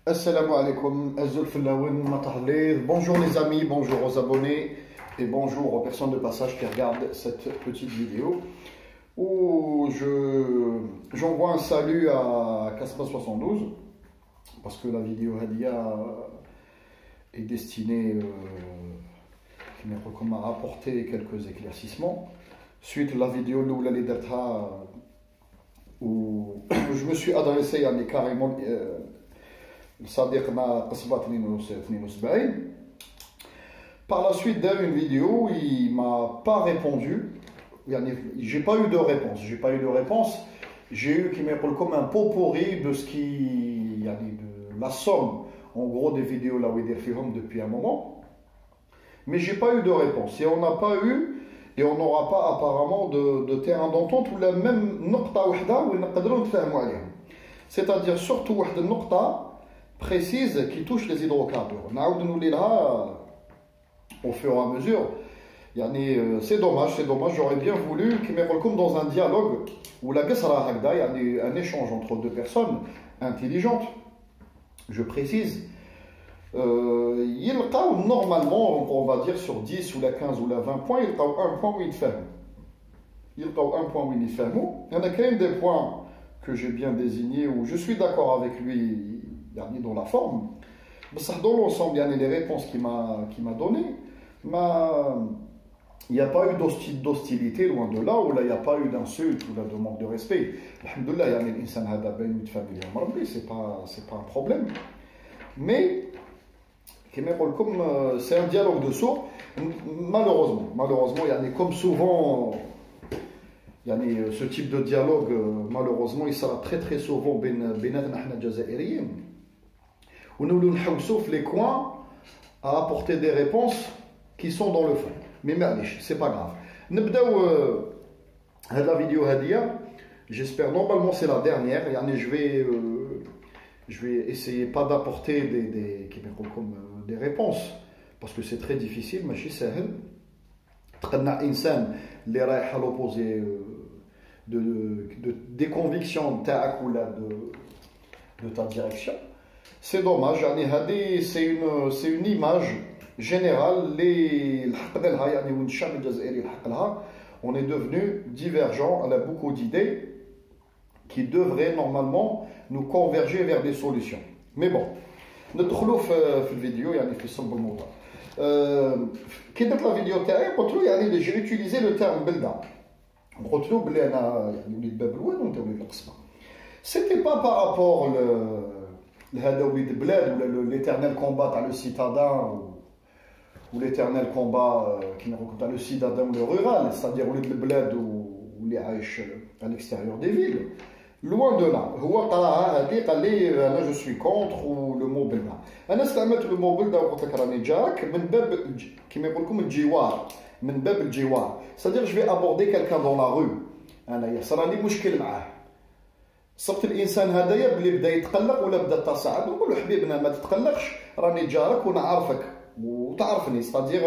Assalamu alaikum, Azul Fillaoun, Matahlid. Bonjour les amis, bonjour aux abonnés et bonjour aux personnes de passage qui regardent cette petite vidéo où j'envoie un salut à Caspa72 parce que la vidéo Hadia est destinée à apporter quelques éclaircissements suite à la vidéo où je me suis adressé à des carrément par la suite d'une vidéo, il m'a pas répondu. J'ai pas eu de réponse. J'ai eu comme un pot pourri de ce qui, de la somme, en gros des vidéos là où il est depuis un moment. Mais j'ai pas eu de réponse. Et on n'a pas eu, et on n'aura pas apparemment de terrain d'entente où la même nokta wahda où c'est-à-dire surtout wahda nokta précise qui touche les hydrocarbures. Au fur et à mesure, c'est dommage, j'aurais bien voulu qu'il me comme dans un dialogue où la un échange entre deux personnes intelligentes, je précise. Normalement, on va dire sur 10 ou la 15 ou la 20 points, il y a un point où il fait. Il y a un point où il fait. Il y en a quand même des points que j'ai bien désignés où je suis d'accord avec lui dans la forme. Dans l'ensemble, il y a les réponses qu'il m'a données. Il n'y a pas eu d'hostilité, loin de là, où là, il n'y a pas eu d'insulte ou de manque de respect. Alhamdoulilah, c'est pas un problème. Mais, c'est un dialogue de sourds. Malheureusement, il y a comme souvent, ce type de dialogue, malheureusement, il sera très souvent où nous nous sauf les coins à apporter des réponses qui sont dans le fond. Mais c'est pas grave. La vidéo Hadia, j'espère, normalement c'est la dernière. Je vais essayer pas d'apporter des réponses parce que c'est très difficile. Mais c'est les à l'opposé des convictions de ta direction. C'est dommage, c'est une image générale. On est devenu divergents, on a beaucoup d'idées qui devraient normalement nous converger vers des solutions. Mais bon, ندخلوا في الفيديو في صلب الموضوع. كي درت لا فيديو تاعي قلت له j'ai utilisé le terme بلده. قلت له بلي انا وليد باب الواد وانت وليد القصبه. C'était pas par rapport l'éternel combat à le citadin ou l'éternel combat qui ne rencontre le citadin ou le rural, c'est-à-dire le bled ou les haïches à l'extérieur des villes. Loin de là. Je suis contre ou le mot belda. أنا استعملت le mot belda وقلت لك راني جاك من باب كيما يقول لكم الجوار من باب الجوار. C'est-à-dire je vais aborder quelqu'un dans la rue. أنا يصرى لي مشكل معاه. صبت الانسان هذايا بلي بدا يتقلق ولا بدا تصاعد نقول له حبيبنا ما تتقلقش راني جارك ونعرفك وتعرفني ستادير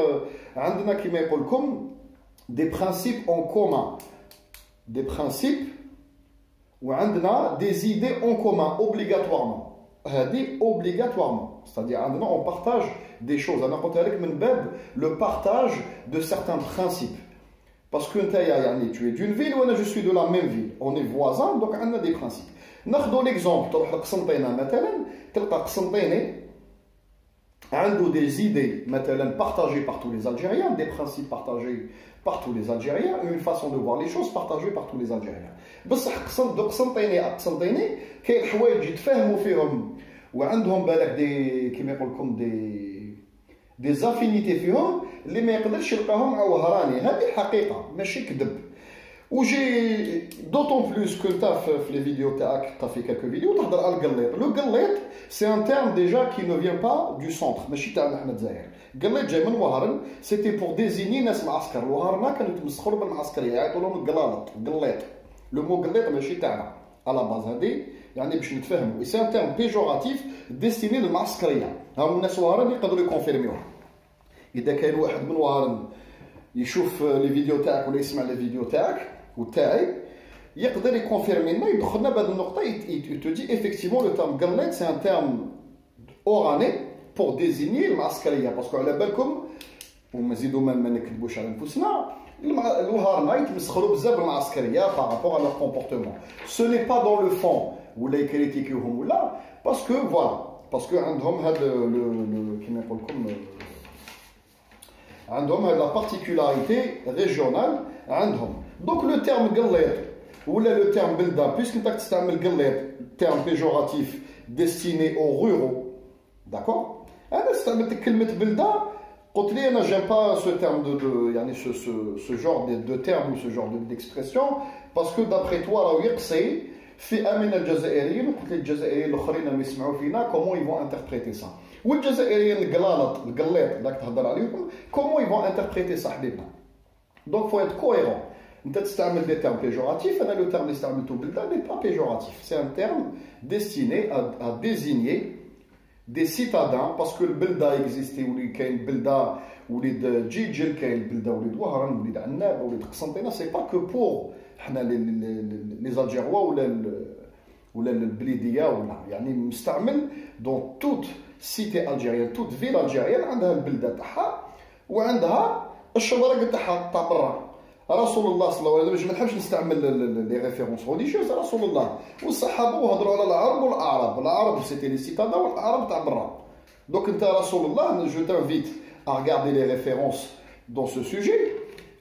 عندنا كيما يقول لكم دي برانسيپ اون كومان دي برانسيپ وعندنا دي زيدي اون كومان اوبليغاتوارمون هذه اوبليغاتوارمون ستادير عندنا اون بارطاج دي شوز انا قلت لك من باب لو بارطاج دو سيغتان برانسيپ. Parce que tu es d'une ville ou je suis de la même ville. On est voisins, donc on a des principes. ناخذ l'exemple تروح لقسنطينة مثلا تلقى قسنطيني عنده des idées مثلا partagées par tous les Algériens, des principes partagés par tous les Algériens, une façon de voir les choses partagée par tous les Algériens. بصح قسنطيني قسنطيني كاين حوايج يتفاهموا فيهم وعندهم بالك دي كيما يقول لكم des affinités فيهم اللي ما يقدرش يلقاهم مع وهراني. هذه حقيقه ماشي كذب. وجي دوطون بلوس كو انت في لي فيديو تاعك تا في كالكو فيديو تهضر على القليط. لو قليط سي ان تيرم ديجا كي نو فيان با دو سونتر ماشي تاعنا حنا الجزائر. قليط جاي من وهران سيتي بور ديزيني ناس معسكر. وهرنا كانوا يتمسخروا بالمعسكريه يعيطوا لهم القلاط قليط. لو مو قليط ماشي تاعنا على باز هذه باش نتفاهموا. سي ان تيرم بيجوراتيف ديستيني للمعسكريه. هاهم الناس وهران يقدروا يكونفيرميوها. إذا كان واحد من وهران يشوف لي فيديو تاعك ولا يسمع لي فيديو تاعك وتاعي يقدر يكونفيرمي لنا يدخلنا بهذه النقطه. Il te dit effectivement le terme قليط c'est un terme oranais pour désigner l'Askaria. Parce qu'on l'a bel comme, ومزيدو ما نكذبوش على نفسنا الوهرنا يتمسخروا بزاف بالعسكريه par rapport à leur comportement. Ce n'est pas dans le fond ولا يكريتيكيوهم ولا parce que voilà parce que عندهم هاد كيما نقول لكم عندهم هاد la particularité régionale عندهم. Donc le terme قليط ولا le terme بلده puisque انت تستعمل قليط terme péjoratif destiné aux ruraux, d'accord. انا استعملت كلمه بلده قلت لي انا j'aime pas ce terme يعني ce genre de terme ou ce genre d'expression parce que d'après toi راهو يقصي فئه من الجزائريين وقلت لي الجزائريين الاخرين اللي يسمعوا فينا comment ils vont interpréter ça والجزائريين القلاط القليط اللي تهضر عليهم comment ils vont interpréter ça حبيبنا. Donc faut être cohérent. انت تستعمل des termes péjoratifs, انا le terme اللي استعملته بلده n'est pas péjoratif, c'est un terme destiné à désigner des citadins parce que le belda existait ou les كاين بلده وليد جيجل كاين بلده وليد وهران وليد عناب وليد قسنطينه c'est pas que pour حنا les algérois ولا البليديه ولا يعني مستعمل dans toute cité algérienne toute ville algérienne عندها البلده تاعها وعندها الشوارع تاعها تاع برا. رسول الله صلى الله عليه وسلم ما نحبش نستعمل لي ريفيرونس ريليجيوز رسول الله والصحابه وهضروا على العرب والاعراب. العرب سيتي لي سيتادان والاعراب تاع برا. دونك انت رسول الله جو تانفيت à regarder les références dans ce sujet.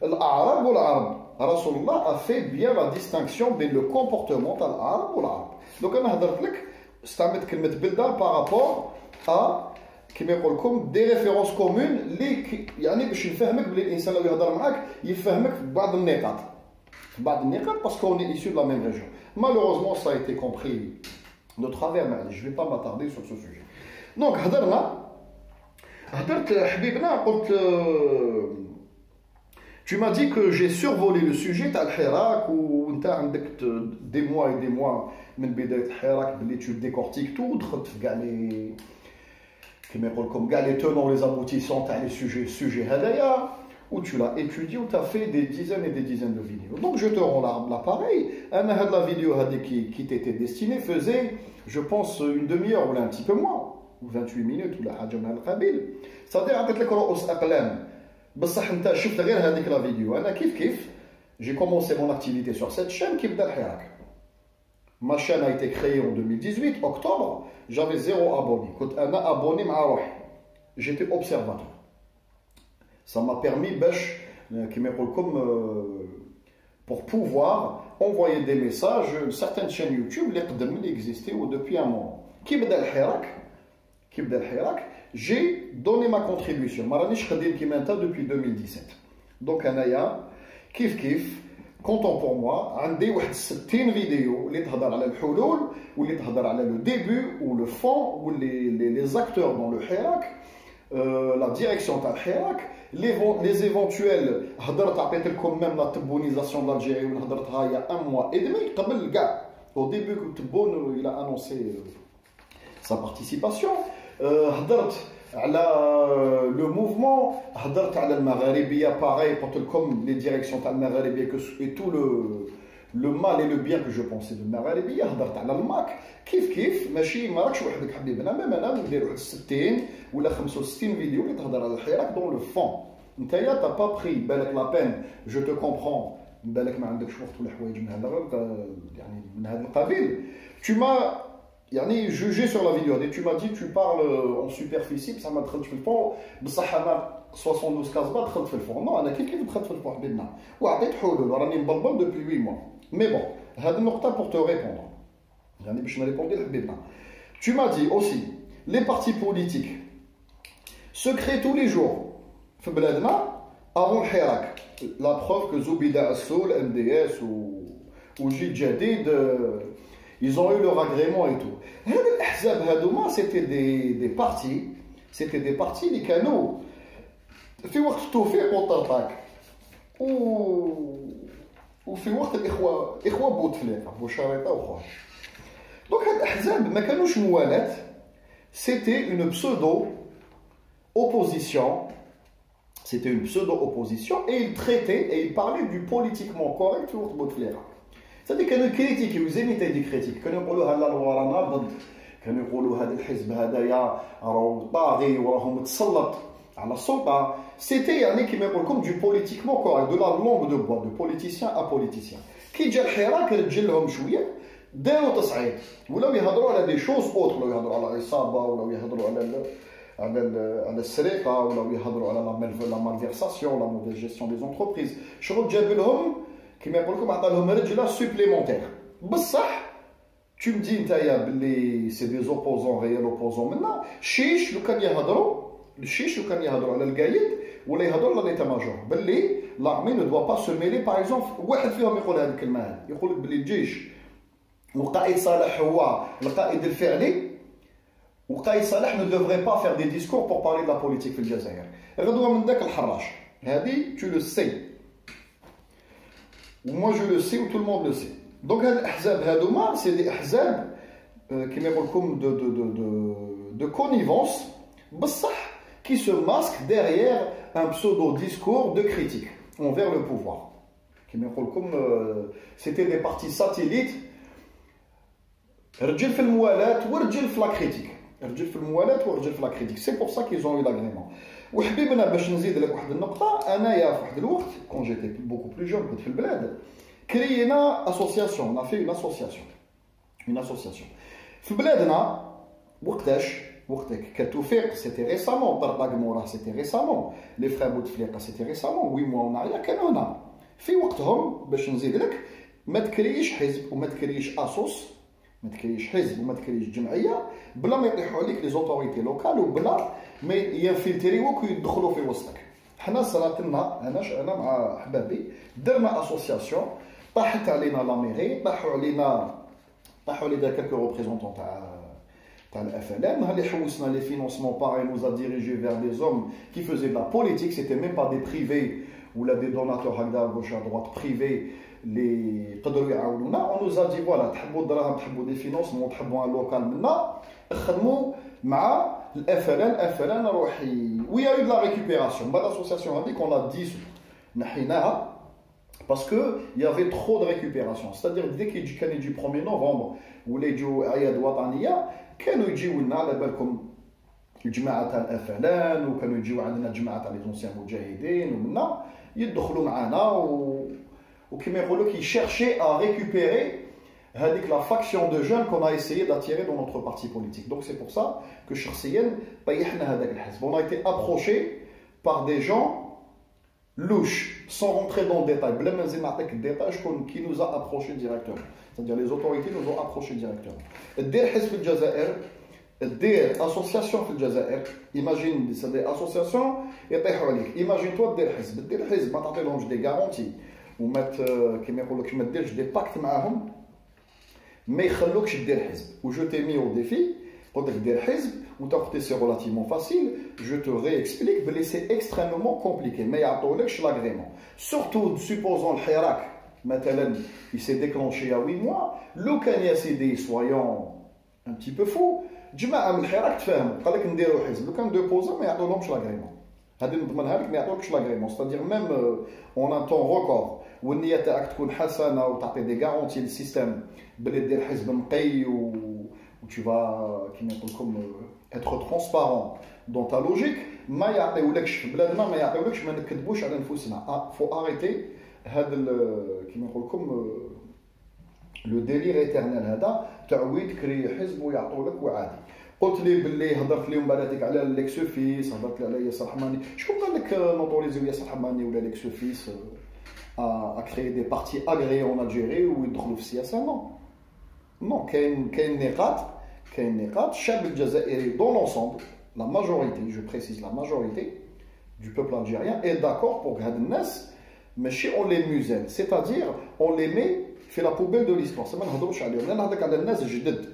الاعراب والعرب رسول الله a fait bien la distinction بين le comportement تاع العرب والعرب. دونك انا هضرت لك استعملت كلمه بلده بارابور ا كما يقول لكم دي ريفيرونس كومون اللي يعني باش يفهمك بلي الانسان اللي يهضر معاك يفهمك في بعض النقاط باسكو اون ايسيو دو لا ميم ريجيون. مالوروزمون سا ايتي كومبري دو ترافير معليش جو في با ماتاردي سور سو سوجي. دونك هضرت حبيبنا قلت tu m'as dit que j'ai survolé le sujet تاع الحراك وانت عندك دي موا اي دي موا من بدايه الحراك بلي tu décortiques tout دخلت في كاع لي كما يقول لكم كاع les tenants les aboutissants تاع les sujets هذايا où tu l'as étudié où tu as fait des dizaines et des dizaines de vidéos. Donc je te rends l'appareil. انا هاد la vidéo qui t'était destinée faisait je pense une demi-heure ou un petit peu moins ou 28 minutes ولا حاجه من هذا القبيل. c'est-à-dire عطيت لك رؤوس اقلام بصح انت شفت غير هذيك لا فيديو. انا كيف j'ai commencé mon activité sur cette chaîne qui بدا الحراك. Ma chaîne a été créée en 2018, octobre, j'avais 0 abonné. كنت أنا abonné مع روحي. J'étais observateur. Ça m'a permis باش كما يقول لكم pour pouvoir envoyer des messages certaines chaînes YouTube اللي قدم اللي existaient depuis un moment. كي بدا الحراك j'ai donné ma contribution. ما رانيش خديم كيما انت depuis 2017. Donc أنايا كيف كونتون بور موا عندي واحد 60 فيديو اللي تهضر على الحلول واللي تهضر على لو ديبي ولو فون واللي لي زاكتور دون لو حراك لا ديريكسيون تاع الحراك لي زيفونتويل. هضرت عطيت لكم ميم لا تبونيزاسيون دالجيري وهضرتها يا ان موا اي دمي قبل كاع او ديبي كنت تبون الى انونسي سا بارتيسيباسيون. هضرت على لو موفمون هضرت على المغاربيه باغي قلت لكم لي ديريكسيون تاع المغاربيه اي تو لو مال اي لو بيان كو جو بونسي دو المغاربيه. هضرت على الماك كيف ماشي ما راكش وحدك حبيبنا ميم انا ندير واحد 60 ولا 65 فيديو اللي تهضر على الحراك دون لو فون. نتايا تا با بري بالك لا بين جو تو كومبرون بالك ما عندكش وقت ولا حوايج من هذا يعني من هذا القبيل. tu m'as يعني jugé sur la vidéo et tu m'as dit tu parles en superficie بصح ما دخلتش في الفون. بصح انا 72 كازبا دخلت في الفون. نو انا كيف دخلت في الفون حبيبنا وعطيت حلول راني مبلبل دوبلي 8 موا. مي بون هذه النقطه pour te répondre يعني باش نريبوندي لحبيبنا. tu m'as dit aussi les partis politiques se créent tous les jours في بلادنا avant الحراك. la preuve que زبيدة السول MDS وجيل جديد ils ont eu leur agrément et tout. هاد الأحزاب هادوما c'était des partis اللي كانوا في وقت التوفيق والطرطاق وفي وقت الإخوة بوتفليقة بوشاريطة وخوان. دونك هاد الأحزاب ما كانوش موالات. c'était une pseudo-opposition et ils traitaient et ils parlaient du politiquement correct في وقت بوتفليقة. C'est-à-dire كانوا يكريتيكيو زي ميتاي دي كريتيك كانوا يقولوا هلا الورانا ضد كانوا يقولوا هذا الحزب هذايا راهو طاغي وراهو متسلط على السلطه. سيتي يعني كيما يقول لكم دو بوليتيكمون كوريكت، دو لا لونغ دو بوا، دو بوليتيسيان ا بوليتيسيان. كي جا الحراك رجلهم شويه داروا تصعيد، ولاو يهضروا على دي شوز اوتر، ولاو يهضروا على العصابه، ولاو يهضروا على السرقه، ولاو يهضروا على لا مالفيرساسيون، لا موفيز جيستيون دي زونتربريز. شغل جاب لهم كيما يقول لكم عطى لهم رجله سوبليمونتير. بصح tu me dis نتايا باللي سي دي زوبوزون غير اوبوزون منا شيش لو كان يهضروا الشيش لو كان يهضروا على القايد ولا يهضروا على ليتا ماجور باللي لارمي نو دوا با سو ميلي. باغ اكزومبل واحد فيهم يقول هذه الكلمه هذه، يقول لك باللي الجيش وقائد صالح هو القائد الفعلي، وقائد صالح ne devrait pas faire des discours pour parler de la politique في الجزائر. غدوه من ذاك الحراش هذه tu le sais و moi je le sais و tout le monde le sait. دونك هاد الاحزاب هادوما سي دي احزاب كيما يقول لكم دو كونيفونس بصح qui se masque derrière un pseudo discours de critique envers le pouvoir. كيما يقول لكم c'était des partis satellites، رجل في الموالاه ورجل في لا كريتيك، رجل في الموالاه ورجل في لا كريتيك. سي بور سا كيز اون يو لاغريمون. وحبيبنا باش نزيد لك واحد النقطه، انايا في واحد الوقت كون جيتي بوكو بلو جون كنت في البلاد كرينا اسوسياسيون، انا في اون اسوسياسيون في بلادنا. وقتك كتوفيق سيتي ريسامون، طرطاق موراه سيتي ريسامون، لي فرير بوتفليقه سيتي ريسامون، 8 موا وناريا كانوا هنا. في وقتهم باش نزيد لك ما تكريش حزب وما تكريش اسوس، ما تكريش حزب وما تكريش جمعيه بلا ما يطيحوا عليك لي زوتوريتي لوكال وبلا ما ينفلتريوك ويدخلوا في وسطك. حنا صرات لنا انا مع احبابي درنا اسوسياسيون، طاحت علينا لا ميري، طاحوا علينا كالكو ريبريزونطون تاع الافلام. نهار اللي حوسنا لي فينونسمون باغي نوزا ديريجي فير دي زوم كي فوزي لا بوليتيك، سيتي ميم با دي بريفي ولا دي دوناتور هكذا غوش ا دروات بريفي اللي يقدروا يعاونونا. اون نوزا دي فوالا تحبوا الدراهم، تحبوا دي فينونسمون، تحبوا ان لوكال منا، خدموا مع الافلان روحي ويا يو لا ريكوبيراسيون. بعد الاسوسياسيون هذيك اون لا ديسو نحيناها parce que il y avait trop de récupération. C'est-à-dire dès كان يجي 1er نوفمبر ولا يجوا اعياد وطنيه كانوا يجيو لنا على بالكم الجماعه تاع الافلان، وكانوا يجيو عندنا الجماعه تاع لي زونسيان مجاهدين، ومنا يدخلوا معنا وكما يقولوا كي chercher à récupérer هذيك la faction de jeunes qu'on a essayé d'attirer dans notre parti politique. Donc c'est pour ça que شخصيا طيحنا هذاك الحزب. On a été approché par des gens louches, sans rentrer dans le détail. بلا ما نزيد نعطيك الديتاي شكون qui nous a approché directement. C'est-à-dire les autorités nous ont approché directement. دير حزب في الجزائر، دير اسوسياسيون في الجزائر، ايماجين سي دي اسوسياسيون يطيحوا عليك. ايماجين تو دير حزب ما تعطيلهمش دي غارونتي وما كيما يقول لك ما ديرش دي باكت معاهم، ما يخلوكش دير حزب. و جو تي مي او ديفي قلت لك دير حزب وانت قلت سي ريلاتيفمون فاسيل. جو تو ريكسبليك بلي سي اكستريمومون كومبليكي، ما يعطولكش لاغريمون. سورتو سوبوزون الحراك مثلا il s'est déclenché à 8 mois، لو كان يا سيدي soyons un petit peu fou جماعه من الحراك تفاهموا قال لك نديروا حزب، لو كان دوبوزون ما يعطولهمش لاغريمون. هذه نضمنها لك ما يعطولكش لاغريمون. ستادير ميم اون ان طون ريكورد والنيه تاعك تكون حسنه وتعطي دي غارونتي للسيستم بلي دير حزب نقي و tu vas كيما يقول لكم être transparent dans ta logique. ما يعطيولكش في بلادنا، ما يعطيولكش ما نكذبوش على نفوسنا. فو اريتي هذا كيما نقول لكم لو ديلير ايترنال هذا تعويد كري حزب ويعطولك وعادي. قلت لي باللي هضرت لهم بعدك على ليكسوفيس، هضرت لي على ياسر حماني. شكون قال لك نوتوريزيو ياسر حماني ولا ليكسوفيس ا كريي دي بارتي اغري اون الجيري ويدخلوا في السياسه؟ نو كاين نقاط الشعب الجزائري دون لونسومبل لا ماجوريتي، جو بريسيز لا ماجوريتي du peuple algérien est d'accord pour هاد الناس ماشي اون لي ميوزين، سيتادير اون لي مي في لا بوبيل دو ليستوار. ما نهضروش عليهم، انا نهضرك على الناس جدد،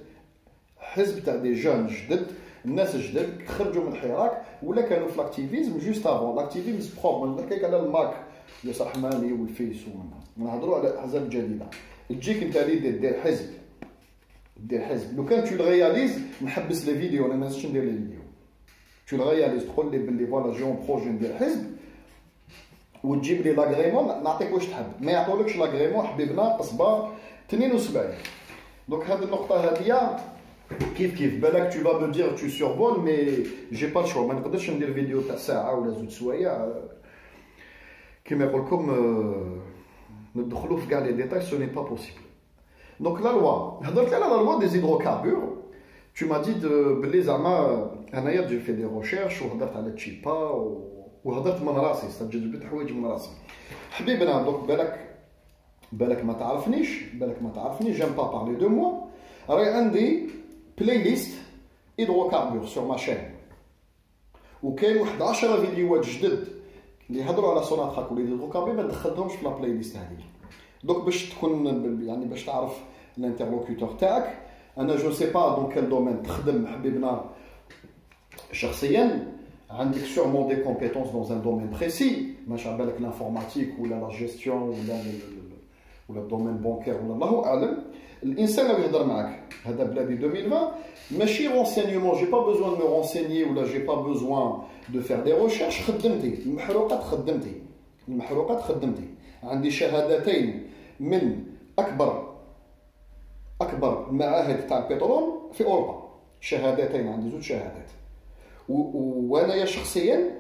حزب تاع دي جون جدد، الناس جدد خرجوا من الحراك ولا كانوا في الاكتيفيزم جوست افون الاكتيفيزم بروب. ما نحكيك على الماك ياسر حماني والفيس نهضروا على احزاب جديده. تجيك انت اللي دير حزب، لو كان تو رياليز نحبس لي فيديو، انا ما نزيدش ندير لي فيديو. تو رياليز تقول لي باللي فوالا جي اون بروجي ندير حزب وتجيب لي لاغريمون نعطيك واش تحب، ما يعطولكش لاغريمون حبيبنا قصبه 72. دونك هذه النقطه هذه كيف كيف بالك tu vas me dire tu survoles mais j'ai pas le choix ما نقدرش ندير فيديو تاع ساعه ولا زوج سوايع كيما يقول لكم ندخلوا في كاع لي ديتاي سو ني با بوسيبل. دونك لا لوا هضرت على لا لوا دي زيدروكاربور tu m'as dit بلي زعما انايا جي في دي ريشيرش وهضرت على تشيبا وهضرت من راسي جبت حوايج من راسي حبيبنا. دونك بالك ما تعرفنيش جيم با بارلي دو موا راهي عندي بلاي ليست هيدروكاربور سور ما شين وكاين واحد 10 فيديوهات جدد اللي يهضروا على سوناتراك ولا هيدروكاربور ما دخلتهمش في لا بلاي ليست هذه. دونك باش تكون يعني باش تعرف الانترلوكوتور تاعك انا جو سي با دون كال دومين تخدم حبيبنا شخصيا عندك سورمون دي كومبيتونس دون ان دومين بريسي ماشي على بالك لانفورماتيك ولا لا جيستيون ولا الدومين بونكير ولا الله اعلم. الانسان اللي يهضر معاك هذا بلادي 2020 ماشي رونسينيومون جي با بوزوان دو رونسينيي ولا جي با بوزوان دو فير دي ريشيرش. خدمتي المحروقات خدمتي عندي شهادتين من اكبر المعاهد تاع البترول في اوروبا. شهادتين عندي زوج شهادات وانايا شخصيا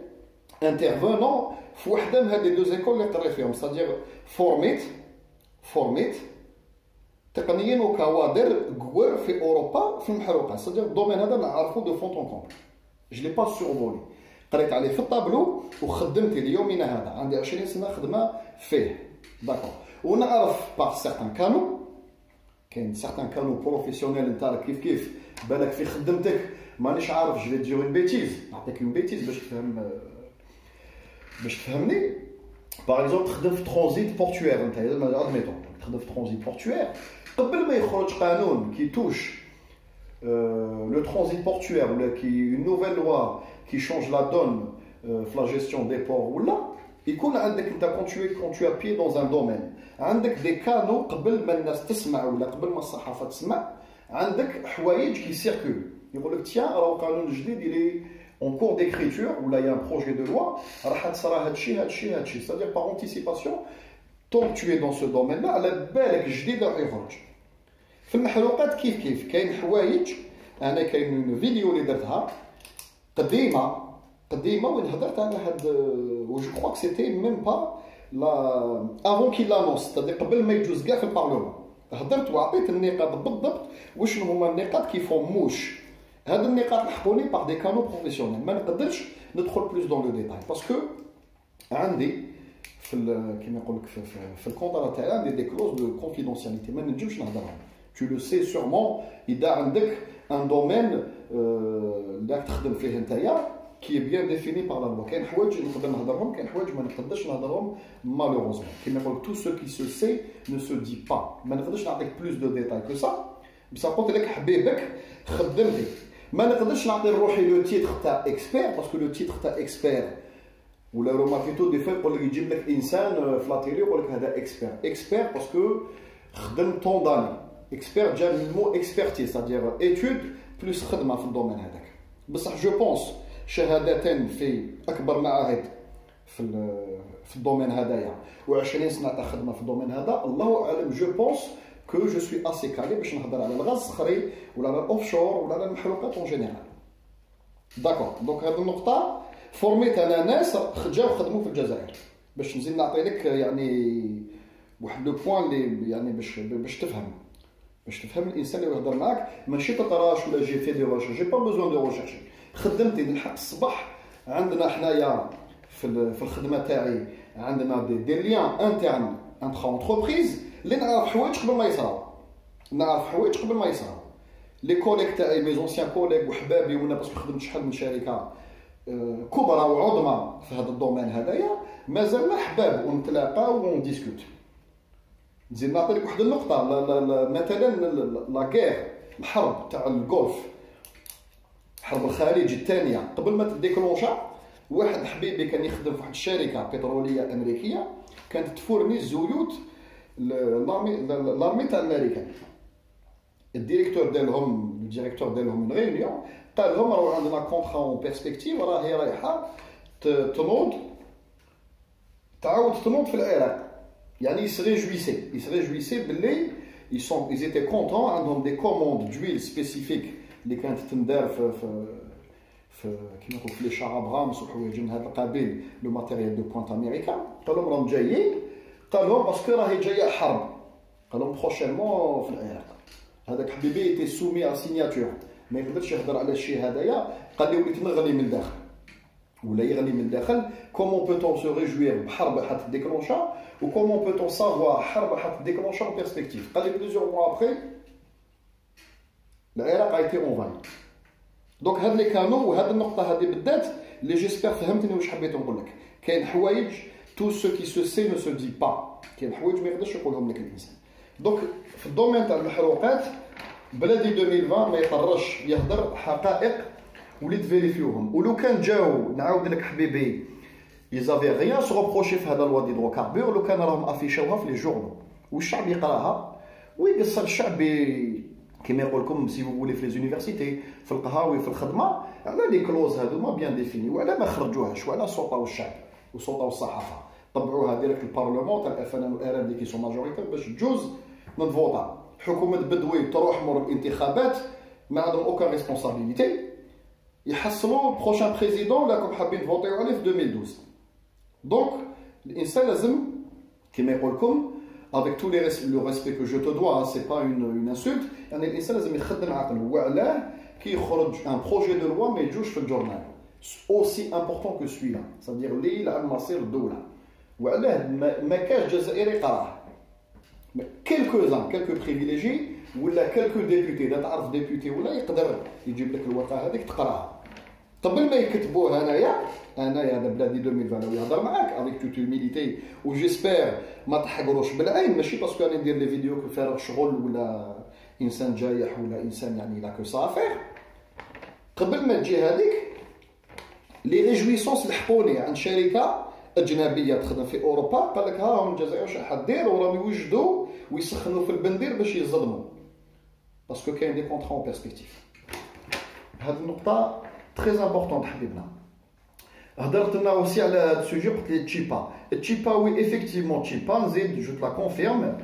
انترفونون في وحده من هاد لي دو زيكول اللي قريت فيهم سادير فورميت تقنيا وكوادر كبار في اوروبا في المحروقات. سادير الدومين هذا نعرفو دو فونتون كومبل جو لي با سورفولي قريت عليه في الطابلو وخدمت ليومنا هذا عندي 20 سنه خدمه فيه داكور. ونعرف باغ سيغتان كانو كاين سيغتان كانو بروفيسيونيل نتاع كيف بالك في خدمتك مانيش عارف جو دير اون بيتيز نعطيك اون بيتيز باش تفهمني. باغ اكزومبل تخدم في ترانزيت بورتوير انت ادميتون تخدم في ترانزيت بورتوير قبل ما يخرج قانون كي توش لو ترانزيت بورتوير ولا كي اون نوفيل لوا كي شونج لا دون في لا جيستيون دي بور ولا يكون عندك انت كون تو ابي دون ان دومين عندك دي كانو قبل ما الناس تسمع ولا قبل ما الصحافه تسمع عندك حوايج كي سيركول يقول لك تيان راهو قانون جديد اللي اون كور ديكريتور ولا يا بروجي دو لوا راح تصرى هادشي سادير باغ انتيسيباسيون طونك تو دون سو دومين لا على بالك جديد راح يخرج. في المحروقات كيف كاين حوايج انا كاين فيديو اللي درتها قديمه وين هضرت على هاد و جو كخوا سيتي ميم با لا افون كي لانونس تادي قبل ما يجوز كاع في البارلمان هضرت وعطيت النقاط بالضبط وشنو هما النقاط كيفهم موش. هاد النقاط لحقوني باغ دي كانو بروفيسيونيل ما نقدرش ندخل بلوس دون لو ديتاي باسكو عندي في كيما يقول لك في الكونطرا تاعي عندي دي كلوز دو كونفيدونسياليتي ما نجمش نهضرهم. tu le sais sûrement اذا عندك ان دومين اللي راك تخدم فيه نتايا كي بيان ديفيني باغ لا لوا. كاين حوايج نقدر نهضرهم كاين حوايج ما نقدرش نهضرهم مالوروزمون كيما يقول لك تو سو كي سو سي نو سو دي با. ما نقدرش نعطيك بلوس دو ديتاي كو سا بصح قلت لك حبيبك خدمتي ما نقدرش نعطي لروحي لو تيتر تاع اكسبير باسكو لو تيتر تاع اكسبير ولا روماركيتو دي فوا يقول لك يجيب لك انسان في لاتيلي يقول لك هذا اكسبير باسكو خدم طون داني. اكسبير جا من المو اكسبيرتيز سادير ايتود بلوس خدمه في الدومين هذاك. بصح جو بونس شهادتين في اكبر معاهد في الدومين هذايا و20 سنه تاع خدمه في الدومين هذا الله اعلم جو بونس كو جو سوي اسي كالي باش نهضر على الغاز الصخري ولا على الاوفشور ولا على المحروقات اون جينيرال. داكور دونك هذه النقطه فورميت انا ناس جاو خدموا في الجزائر باش نزيد نعطي لك يعني واحد لو بوين اللي يعني باش تفهم الانسان اللي يهضر معاك ماشي تطراش ولا جي في دي ريشيرش جي با بوزون دو ريشيرش. خدمتي نلحق الصباح عندنا حنايا في الخدمه تاعي عندنا دي ليان انترن انتر انتربريز اللي نعرف حوايج قبل ما يصراو لي كوليك تاعي مي زونسيان كوليك وحبابي وانا باسكو خدمت شحال من شركه كبرى وعظمى في هذا الدومين هذايا مازالنا حباب ونتلاقى ونديسكوت. نزيد نعطي لك واحد النقطه مثلا لا غير الحرب تاع الجولف حرب الخليج الثانيه قبل ما تديكلونشا واحد حبيبي كان يخدم في واحد الشركه بتروليه امريكيه كانت تفورني الزيوت لارمي تاع الامريكان. الديريكتور ديالهم من غيونيون قال لهم راه عندنا كونطرا اون بيرسبكتيف راهي رايحه تعاود تنوض في العراق. يعني يسريجويسي باللي ils étaient contents عندهم دي كوموند دويل سبيسيفيك اللي كانت تندار كيما نقولوا في لي شار ابرامس وحوايج من هذا القبيل، لو ماتيريال دو بوانت امريكان. قال لهم راهم جايين، قال لهم باسكو راهي جايه حرب، قال لهم بروشينمون في العراق. هذاك حبيبي ايتي سومي ا سيناتور، ما يقدرش يهضر على الشيء هذايا. قال لي وليت نغلي من الداخل ولا يغلي من الداخل. كومون بوتون سو ريجوير بحرب حت ديكلونشا، و كومون بوتون سافوار حرب حت ديكلونشا اون بيرسبكتيف. قال لي بليزيور موا ابخي العراق ايتي اونفاي. دونك هاد لي كانو وهاد النقطه هذه بالذات اللي جيسبر فهمتني واش حبيت نقول لك. كاين حوايج تو سو كي سو سي نو سو دي با، كاين حوايج ما يقدرش يقولهم لك الانسان. دونك في الدومين تاع المحروقات بلادي 2020 ما يقدرش يهضر حقائق وليت فيريفيوهم. ولو كان جاو نعاود لك حبيبي يزافي غيان سو روبروشي في هذا الواد هيدروكاربور، لو كان راهم افيشاوها في لي جورنو والشعب يقراها ويقصر الشعب كيما يقول لكم سي فولي في لي زونيفرسيتي، في القهاوي، في الخدمه، على لي كلوز هذوما بيان ديفيني، وعلى ما خرجوهاش، وعلى صوتوا الشعب وصوتوا الصحافه، طبعوها ديريكت البارلمون تاع الاف ان والار ام دي كي سون ماجوريتير باش تجوز نفوطا. حكومه بدوي تروح مور الانتخابات ما عندهم اوكان ريسبونسابيلتي، يحصلوا بروشان بريزيدون راكم حابين تفوتيو عليه في 2012. دونك الانسان لازم كيما يقول لكم avec tout le respect que je te dois, hein, c'est pas une insulte. يعني الانسان لازم يخدم عقله. وعلاه كي يخرج ان بروجي دو لوا ما يجوش في الجورنال aussi important que celui-là، c'est-à-dire اللي يلعب مصير الدوله. وعلاه ما كاش جزائري قراه، كيلكو بريفيليجي ولا كيلكو ديبوتي. اذا تعرف ديبوتي ولا يقدر يجيب لك الورقه هذيك تقراها قبل ما يكتبوه. انايا هذا بلادي 2020 يهضر معاك افيك توت هيوميليتي، و جيسبر ما تحقروش بالعين، ماشي باسكو انا ندير لي فيديو كفارغ شغل ولا انسان جايح ولا انسان يعني لا كو صافير. قبل ما تجي هذيك لي ريجويسونس لحقوني عند شركه اجنبيه تخدم في اوروبا، قال لك ها هم الجزائر واش راح دير، وراهم يوجدوا ويسخنوا في البندير باش يصدموا باسكو كاين دي كونطرا اون بيرسبكتيف. هذه النقطه تري امبورطون حبيبنا. هضرت لنا اوسي على هذا السوجي، قلت لي تشيبا. التشيبا وي افيكتيفمون تشيبا، نزيد جو لا كونفيرم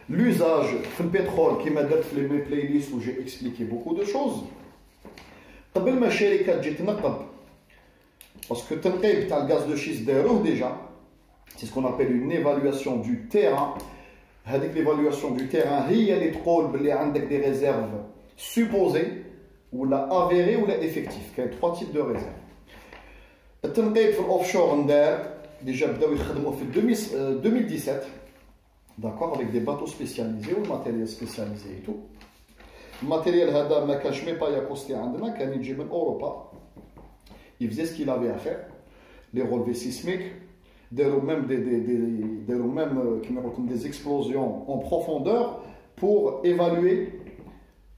لوزاج في البترول كيما درت في لي بلاي ليست وجي اكسبليكي بوكو دو شوز. قبل ما الشركه تجي تنقب، باسكو التنقيب تاع الغاز دو شيست داروه ديجا، سي سكون ابيل اون ايفالواسيون دو تيران. هذيك ليفالواسيون دو تيران هي اللي تقول بلي عندك دي ريزيرف سوبوزي ولا افيري ولا افيكتيف. كاين 3 تيب دو ريزيرف. التنقيب في الاوفشور ندار ديجا بداو يخدموا في 2017 داكور افيك دي باتو سبيسياليزي والماتيريال سبيسياليزي اي تو. الماتيريال هذا ما كانش مي با يكوستي عندنا، كان يجي من اوروبا. يفزي سكيل افي افير لي رولفي سيسميك، داروا ميم داروا ميم كيما نقول لكم دي اكسبلوزيون اون بروفوندور بور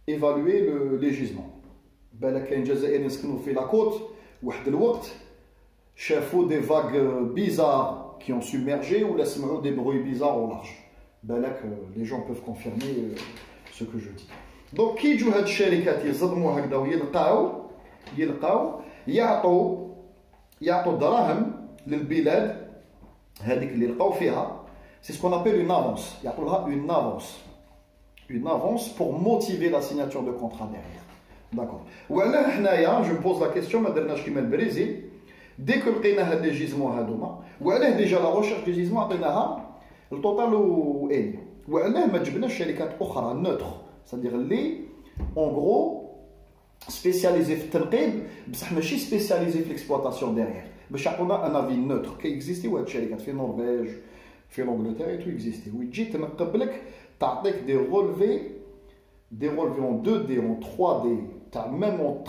ايفالوي لي جيزمون. بالك كاين جزائريين يسكنوا في لاكوت واحد الوقت شافوا دي فاغ بيزار كي اون سوميرجي ولا سمعوا دي بروي بيزار او لارج. بالك لي جون بوف كونفيرمي سو كو جو دي. دونك كي يجوا هاد الشركات يصدموا هكذا ويلقاو يعطوا دراهم للبلاد هذيك اللي لقاو فيها. سي سكون ابيل اون افونس، يعطوا لها اون افونس بور موتيفي لا سيناتور دو كونترا ديريير. داكور. وعلاه حنايا جو بوز لا كيسيون ما درناش كيما البريزيل ديك لقينا هاد لي جيزمون هادوما، وعلاه ديجا لا ريشيرش دي جيزمون عطيناها التوتال و اي، وعلاه ما جبناش شركات اخرى نوتر سادير اللي اون غرو سبيسياليزي في التنقيب بصح ماشي سبيسياليزي في الاكسبلوطاسيون ديريير، باش يعطونا ان افي نوتر. كيكزيستيو هاد الشركات في النرويج في لونجلتير تو اكزيستي، وتجي تنقب لك تعطيك دي رولفي اون 2 دي اون 3 دي تاع ميم اون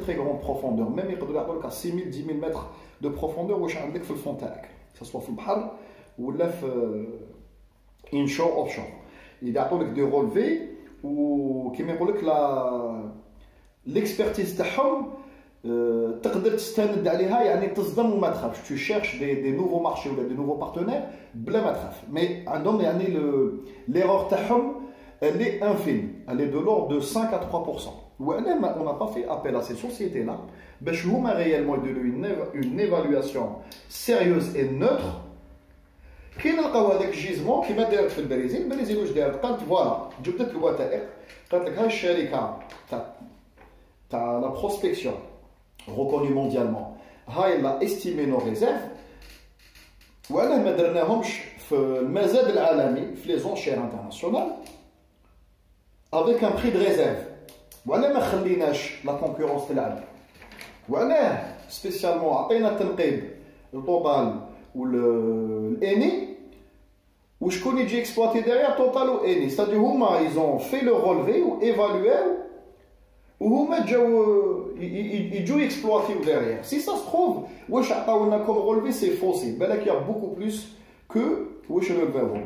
تري غرون بروفوندور، ميم يقدروا يعطوا لك 6000 10000 متر دو بروفوندور واش عندك في الفون تاعك، سواء في البحر ولا في انشور اوفشور. يعطوا لك دي رولفي وكيما يقول لك ليكسبرتيز تاعهم تقدر تستند عليها، يعني تصدم وما تخافش. تو شيرش دي نوفو مارشي ولا دي نوفو بارتنير بلا ما تخاف. مي عندهم يعني ليرور تاعهم اللي انفيني، اللي دو لور دو 5 à 3%. وعلاه ما اون با في ابيل ا سي سوسيتي لا باش هما ريالمون يديروا اون ايفالواسيون سيريوز اي نوتر. كي نلقاو هذاك الجيزمون كيما دارت في البرازيل واش دارت؟ قالت فوالا جبدت الوثائق، قالت لك هاي الشركه تاع la prospection, reconnue mondialement, elle a estimé nos réserves. Voilà, ما درناهمش في المزاد العالمي في les enchères internationales avec un prix de réserve. Voilà, ما خليناش la concurrence تلعب. Voilà, spécialement عطينا التنقيب التوتال والاني وشكون يجي exploité derrière توتال واني. C'est-à-dire هما ils ont fait le relevé ou évalué وهما يجوا exploiter derrière. Si ça se trouve, واش عطاونا comme relevé c'est faussé. بالك y a beaucoup plus que واش نلفاو.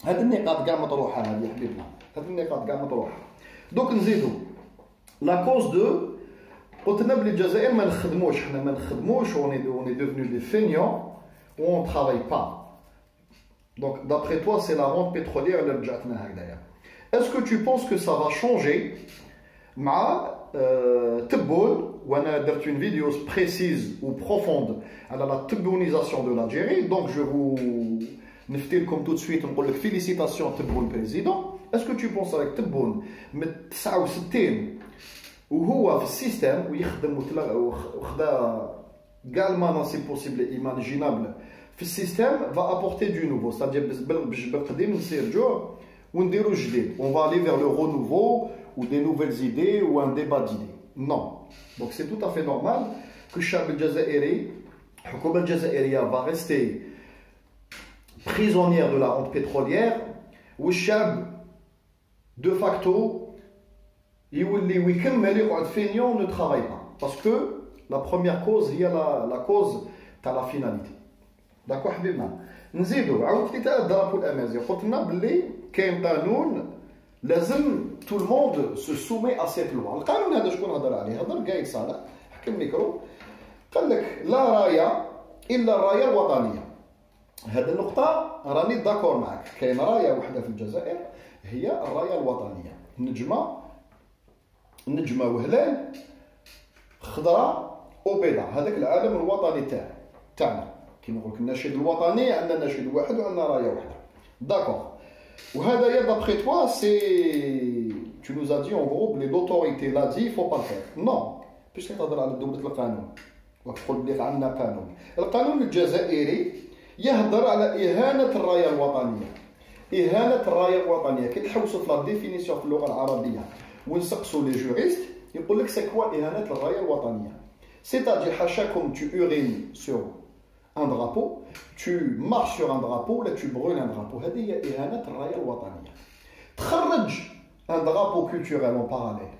هاد النقاط كاع مطروحه هذه حبيبنا. هاد النقاط كاع مطروحه. دونك نزيدو لا كوز دو قلت لنا بلي الجزائر ما نخدموش. حنا ما نخدموش on est devenu des feignants ou on travaille pas. Donc d'après toi c'est la rente pétrolière اللي رجعتنا هكذايا. Est-ce que tu penses que ça va changer مع تبون وانا درت une vidéo précise ou profonde على la tebounisation de l'Algérie. Donc je vous نفتي لكم tout de suite نقول لك félicitations تبون président. Est-ce que tu penses avec تبون من 69 وهو في السيستم ويخدم وخدا كاع المناصب بوسيبل ايماجينابل في السيستم va apporter du nouveau. C'est-à-dire بالقديم نسيرجو ونديرو جديد. On va aller vers le renouveau ou des nouvelles idées ou un débat d'idées. Non. Donc c'est tout à fait normal que الشعب الجزائري الحكومة الجزائرية va rester prisonnière de la rente pétrolière والشعب de facto يولي ويكمل يقعد feignant ne travaille pas. Parce que la première cause هي la cause تاع la finalité. داكو حبيبنا. نزيدو عاود قلت تاع الدرابو الامازيغ قلت لنا باللي كاين قانون لازم tout le monde se soumet à cette loi. القانون هذا شكون هضر عليه؟ هضر قايد صالح حكى الميكرو قال لك لا رايه الا الرايه الوطنيه. هذه النقطه راني داكور معك. كاين رايه وحده في الجزائر هي الرايه الوطنيه. نجمه وهلال خضراء وبيضاء. هذاك العالم الوطني تاعنا كيما نقول لك النشيد الوطني. عندنا نشيد واحد وعندنا رايه واحده. داكور. وهذا d'après toi c'est tu nous as dit en gros que l'autorité l'a dit il faut pas le faire. Non. باش تهضر على دولة القانون وتقول بلي عندنا قانون. القانون الجزائري يهضر على إهانة الراية الوطنية. إهانة الراية الوطنية كي تحوسوا في لا ديفينيسيون في اللغة العربية ونسقسوا لي جوريست يقول لك سي كوا إهانة الراية الوطنية. C'est-à-dire حاشاكم tu urines sur un drapeau, tu marches sur un drapeau, là tu brûles un drapeau. هذه هي إهانة الراية الوطنية. تخرج un drapeau culturel en parallèle.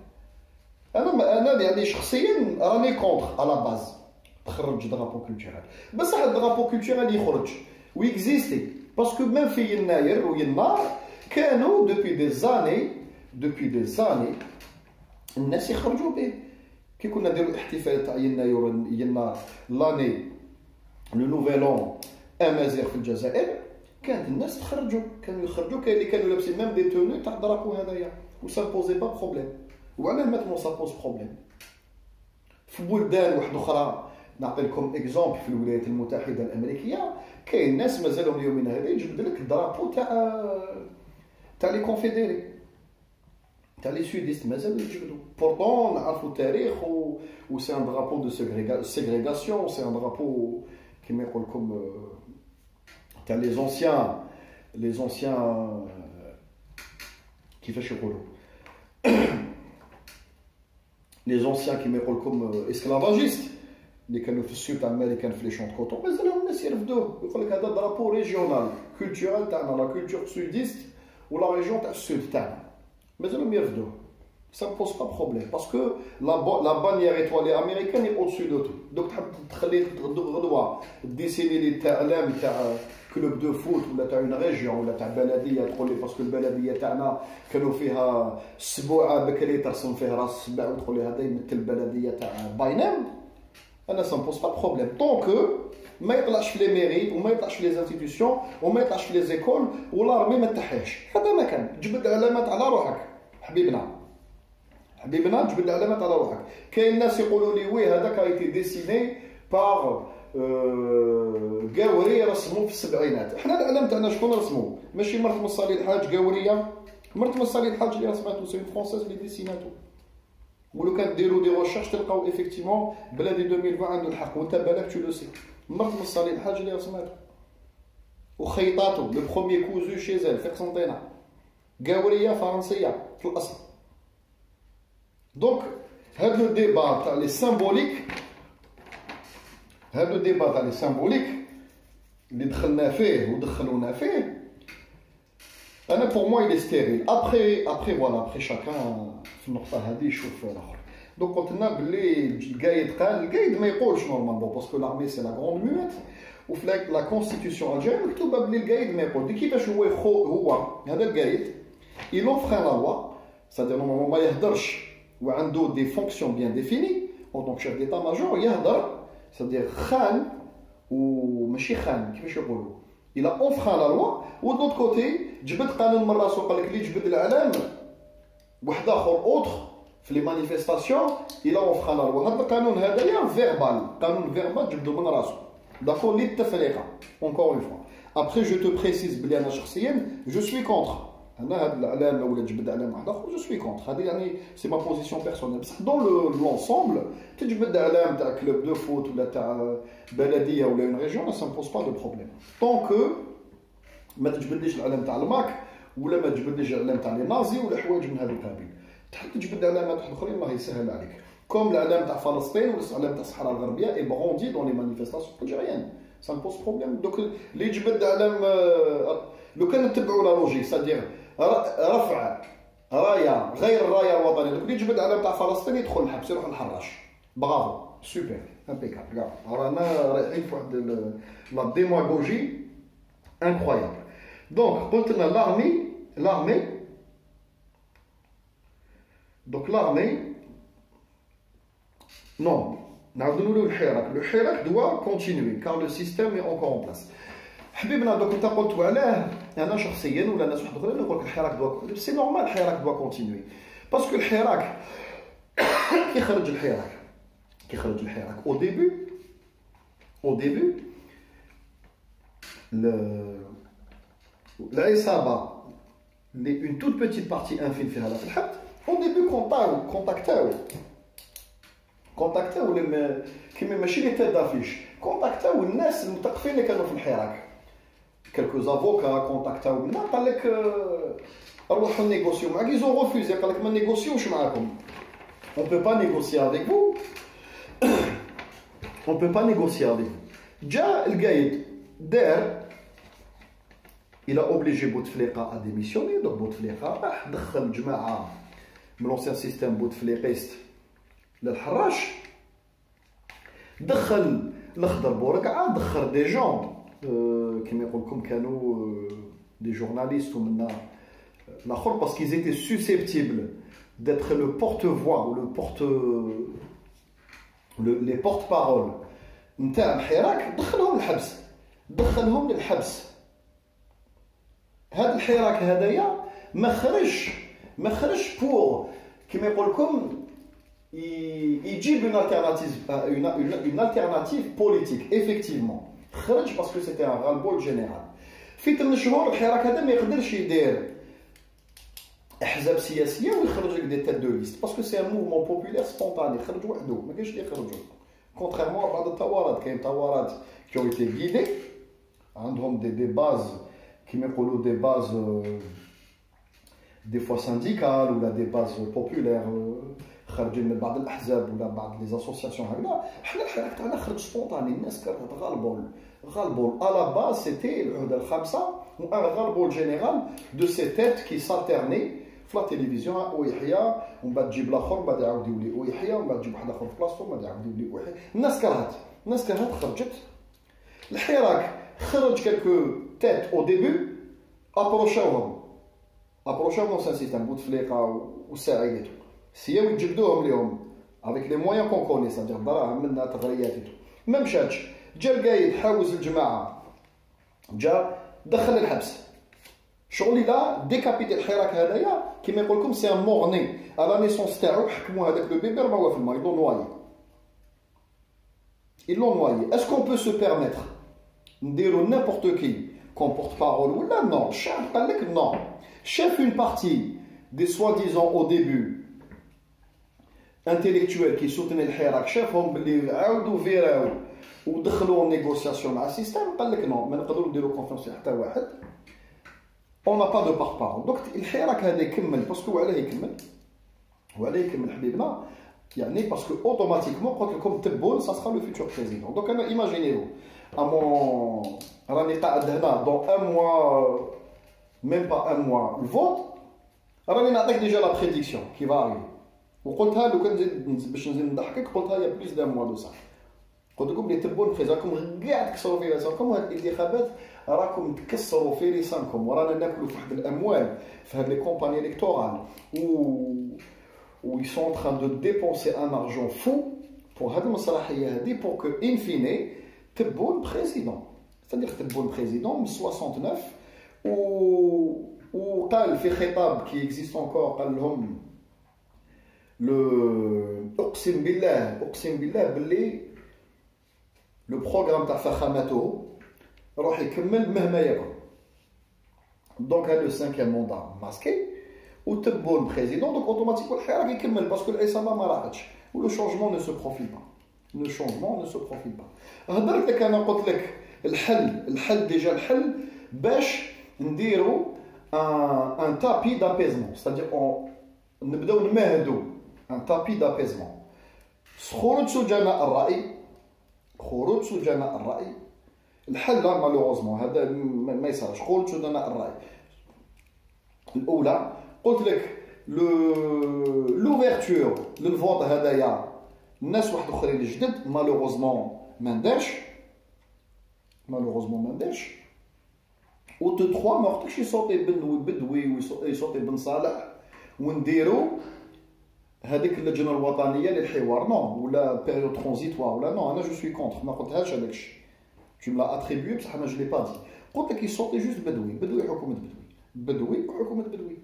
أنا يعني شخصيا راني كونتر على باز تخرج drapeau culturel. بصح الدرابو culturel يخرج ويكزيستي باسكو ميم في يناير وينار كانوا depuis des années الناس يخرجوا به. كي كنا نديروا الاحتفال تاع يناير لاني لو نوفيل اون امازيغ في الجزائر كانت الناس كانوا يخرجوا. كاين اللي كانوا لابسين ميم دي تونو تاع الدرابو هذايا وسا بوزي با بروبليم. وعلاه ماتنو سا بوز بروبليم في بلدان واحده اخرى. نعطي لكم اكزومبل في الولايات المتحده الامريكيه كاين ناس مازالوا اليومين هذا يجبد لك الدرابو تاع لي كونفيديري تاع لي سوديست مازالوا يجبدوا. بورتون نعرفوا التاريخ و سي ان درابو دو سيغريغاسيون. سي ان درابو كيما يقول لكم تاع لي زونسيان كيفاش يقولوا لي زونسيان كيما يقول لكم اسكلافاجيست اللي كانوا في السود تاع الامريكان في لي شونط كوطون مازالهم الناس يرفدوه. يقول لك هذا درابو ريجيونال كولتورال تاعنا لا كولتور سوديست ولا ريجيون تاع السود تاعنا مازالهم يرفدوه. ça ne pose pas de problème parce que la bannière étoilée américaine est au-dessus de tout. Donc تحب تخلي غدوه ديسيني لي تاع اعلام تاع كلوب دو فوت ولا تاع اون ريجيون ولا تاع بلديه تقول لي باسكو البلديه تاعنا كانوا فيها سبوعه بكري ترسم فيه راس السبع وتقول لي هذا يمثل البلديه تاع باينام. انا ça ne pose pas de problème tant que ما يطلعش في لي ميري وما يطلعش في لي زانستيتيوشن وما يطلعش في لي زيكول والارمي ما تحيش. هذا ما كان جبد علامات على روحك حبيبنا جبد علامات على روحك. كاين ناس يقولوا لي وي هذاك ايتي ديسيني بار قاوري رسموه في السبعينات. احنا العلم تاعنا شكون رسموه؟ ماشي مرت مصالي الحاج قاوريه. مرت مصالي الحاج اللي رسماتو سي فرونسيز اللي ديسيناتو. ولو كان ديروا دي ريشيرش تلقاو افيكتيفمون بلادي 2020 عنده الحق وانت بالك تو لو سي مرت من الصالي الحاج اللي سمعت وخيطاتو لو بروميي كوزو شيزال في قسنطينه قاوريه فرنسيه في الاصل. دونك هاد لو ديبا تاع لي سامبوليك هاد لو ديبا تاع لي سامبوليك اللي دخلنا فيه ودخلونا فيه انا بور موا il est stérile. après voilà après chacun في النقطه هذه يشوف الاخر. دونك قلت لنا باللي القايد قال القايد ما يقولش نورمالمون باسكو لارمي سي لا غروند ميوت وفي لا كونستيتيسيون الجيريان مكتوبه باللي القايد ما يقول. دي كيفاش هو هذا القايد il enfreint la loi c'est-à-dire normalement ما يهدرش وعنده دي فونكسيون بيان ديفيني en tant que chef d'état-major يهدر c'est-à-dire خان وماشي خان كيفاش يقولوا il a enfreint la loi و de l'autre côté جبد قانون من راسو قال لك اللي جبد العلام واحد اخر اوتر في لي مانيفيستاسيون il a enfreint la loi. هذا القانون هذايا فيربال قانون فيربال جبدو من راسو داكور للتفرقه encore une fois. après je te précise بلي انا شخصيا je suis contre انا هذا الاعلام ولا تجبد اعلام واحد اخر جو سوي كونتر هذه يعني سي ما بوزيسيون بيرسونيل بصح دون لونسومبل تجبد اعلام تاع كلوب دو فوت ولا تاع بلديه ولا اون ريجيون سا مبوز با دو بروبليم طونك ما تجبدليش الاعلام تاع الماك ولا ما تجبدليش الاعلام تاع لي نازي ولا حوايج من هذا القبيل. تحب تجبد اعلامات اخرين الله يسهل عليك كوم الاعلام تاع فلسطين ولا الاعلام تاع الصحراء الغربيه اي بروندي دون لي مانيفيستاسيون الجيريان سا مبوز بروبليم. دوك اللي يجبد اعلام لو كان نتبعوا لا لوجيك سادير رفع رايه غير الرايه الوطنيه دوك اللي يجبد على تاع فلسطين يدخل الحبس يروح الحراش. برافو سوبر امبيكابل كاع رانا رايحين في واحد لا ديماغوجي انكرويابل. دونك قلت لنا لارمي دونك لارمي نون نعاودو نقولو الحراك دوا كونتينيوي كار لو سيستيم اي اونكور اون بلاس. حبيبنا دوك انت قلت علاه انا شخصيا ولا ناس واحد اخرين يقول لك الحراك دوا سي نورمال الحراك دوا كونتينيوي باسكو الحراك كي خرج الحراك او ديبي العصابه اللي اون توت بيتيت بارتي انفين فيها في الحد او ديبي كونتاكتاو كيما ماشي لي تيت دافيش كونتاكتاو الناس المثقفين اللي كانوا في الحراك quelques avocats contactaو لنا قال لك نروحوا نيغوسيو معاك ils ont refusé قال لك ما نيغوسيوش معاكم on peut pas négocier avec vous on peut pas négocier avec vous. جا القايد دار il a obligé بوتفليقه à démissionner donc بوتفليقه راح دخل جماعه من l'ancien système بوتفليقيست للحراش دخل الاخضر بورقعه دخل دي جون كما يقول لكم كانوا دي جورناليست ومنا الاخر باسكو ils étaient susceptibles d'être le porte-voix ou les porte-parole نتاع الحراك دخلهم للحبس. هذا الحراك هذايا ما خرج بور كما يقول لكم يجيب une alternative politique effectivement خرج باسكو سيتي ان غالبول جينيرال. في 8 شهور الحراك هذا ما يقدرش يدير احزاب سياسيه ويخرج لك دي تيت دو ليست باسكو سي ان موفمون بوبولير سبونتاني خرج وحده ما كاينش اللي يخرجوا كونتريرمون بعض الثورات كاين ثورات كي ايتي غيدي عندهم دي باز كيما يقولوا دي باز دي فوا سانديكال ولا دي باز بوبولير خارجين من بعض الاحزاب ولا بعض لي اسوسياسيون هكذا. حنا الحراك تاعنا خرج سبونطاني الناس كانت غالبول على باز سيتي العهده الخامسه و ان غالبول جينيرال دو سي تيت كي سالتيرني في لا تيليفزيون ويحيى ومن بعد تجيب الاخر من بعد يعاود يولي ويحيى ومن بعد تجيب واحد اخر في بلاصتو ومن بعد يعاود يولي ويحيى. الناس كرهت خرجت الحراك خرج كالكو تيت او ديبي ابروشاوهم سان سيستم بوتفليقه وساعيته سياو يجبدوهم ليهم افيك لي مويان كون كوني سادير دراهم منها تغريات ما مشاتش. جا القايد حاوز الجماعه جا دخل الحبس شغل لا ديكابيتي الحراك هذايا كيما يقول لكم سي ان مورني على نيسونس تاعو حكموا هذاك لو بيبي رماوه في الماء يلون نوايي. اسكو بو سو بيرميتر نديرو نيمبورت كي كون بورت بارول ولا نو الشعب قال لك نو شاف اون بارتي دي سوا ديزون او ديبي انتيليكتوال كيسوتني الحراك شافهم باللي عاودوا فيراو ودخلوا نيغوسياسيون مع السيستم قال لك نو ما نقدروا نديروا كونفيونس حتى واحد اون با دو بار بارون. دونك الحراك هذا يكمل باسكو وعلاه يكمل حبيبنا يعني باسكو اوتوماتيكمون قلت لكم تبون سا سرا لو فيتور بريزيدون. دونك انا ايماجينيو امون راني قاعد هنا دون ان موا ميم با ان موا الفوت راني نعطيك ديجا لا بريديكسيون كي فاري وقلتها لو كان نزيد باش نزيد نضحكك قلتها يا بليس دان موا دو سا قلت لكم لي تبون بريزاكم كاع تكسروا في راسكم هاد الانتخابات راكم تكسروا في لسانكم ورانا ناكلوا في واحد الاموال في هاد لي كومباني الكتورال où ils sont en train de dépenser un argent fou pour هاد المسرحيه هادي pour que in fine تبون بريزيدون. c'est-à-dire تبون بريزيدون من 69 وقال في خطاب كي اكزيست انكور قال لهم اقسم بالله باللي لو بروغرام تاع فخامته راح يكمل مهما يكن. دونك هذا لو 5e موندا ماسكي وتبون بريزيدون دونك اوتوماتيكمون الحراك يكمل باسكو العصابه ما راحتش ولو شونجمون نو سو بروفيل با. هضرت لك انا قلت لك الحل ديجا الحل باش نديرو ان تابي دابيزمون ستادير نبداو نمهدو ان تابي دابيزمون. خروج سجناء الرأي الحل مالوغوزمون هذا ما يصيرش. خروج سجناء الرأي الاولى قلت لك لوفيرتور للفوت هذايا الناس واحد اخرين جدد مالوغوزمون ما ندارش و دو 3 ما وقتاش يصوتي بدوي ويصوتي بن صالح ونديرو هذيك اللجنه الوطنيه للحوار نو ولا بيريود ترانزيتوار ولا نو. انا جو سوي كونتر ما قلتهاش هذاك الشيء tu me l'as attribué بصح انا جو لي با دي. قلت لك يصوتي جوست بدوي حكومه بدوي وحكومه بدوي.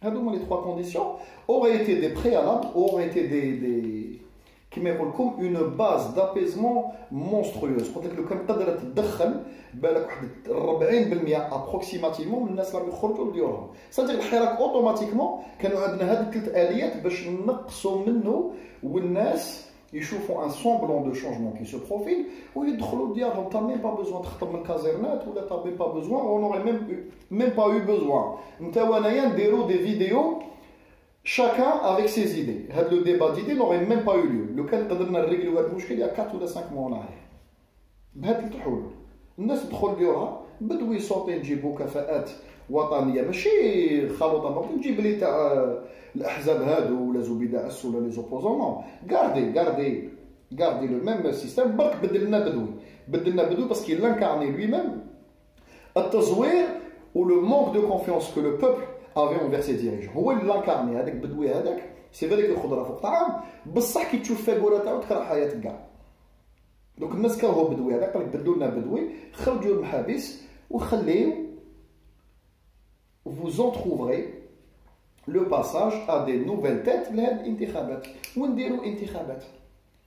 هذوما لي 3 كونديسيون auraient été des préalables auraient été des كما يقول لكم اون باز دابيزمون مونسترويوز. قلت لك لو كان قدرت تدخل بالك واحد 40% ابروكسيماتيفمون من الناس راهم يخرجوا وديروهم صدق الحراك اوتوماتيكمون كانوا عندنا هاد 3 اليات باش نقصوا منه والناس يشوفوا ان سومبلون دو شونجمون كي سو بروفيل ويدخلوا ديالهم. تا ميم با بوزوان تخطب من الكازيرنات ولا تا ميم با بوزوان اون اوري ميم با يو بوزوان نتا وانايا نديرو دي فيديو chacun avec ses idées. Le débat d'idées n'aurait même pas eu lieu. Le cas de régler le problème il y a 4 ou 5 mois en arrière. بهذه الحلول الناس تدخل ديورها بدوي صوتي نجيبوا كفاءات وطنيه ماشي خلطه ما نجيب لي تاع الاحزاب هادو ولا زبيده اس ولا لي زوبوزون نو غاردي لو ميم سيستيم برك بدلنا بدوي باسكو لانكارني لوي ميم التزوير و لو مونك دو كونفيونس كو لو بوبل افي اونفير سي ديريجون هو اللي لانكارني هذاك بدوي هذاك سي فري الخضره فوق الطعام بصح كي تشوف فيغوره تاعو تكره حياتك كاع. دونك الناس كرهوا بدوي هذاك قال لك بدلوا لنا بدوي خرجوا المحابس وخليو vous en trouverez le passage à des nouvelles têtes لهاد الانتخابات ونديروا انتخابات.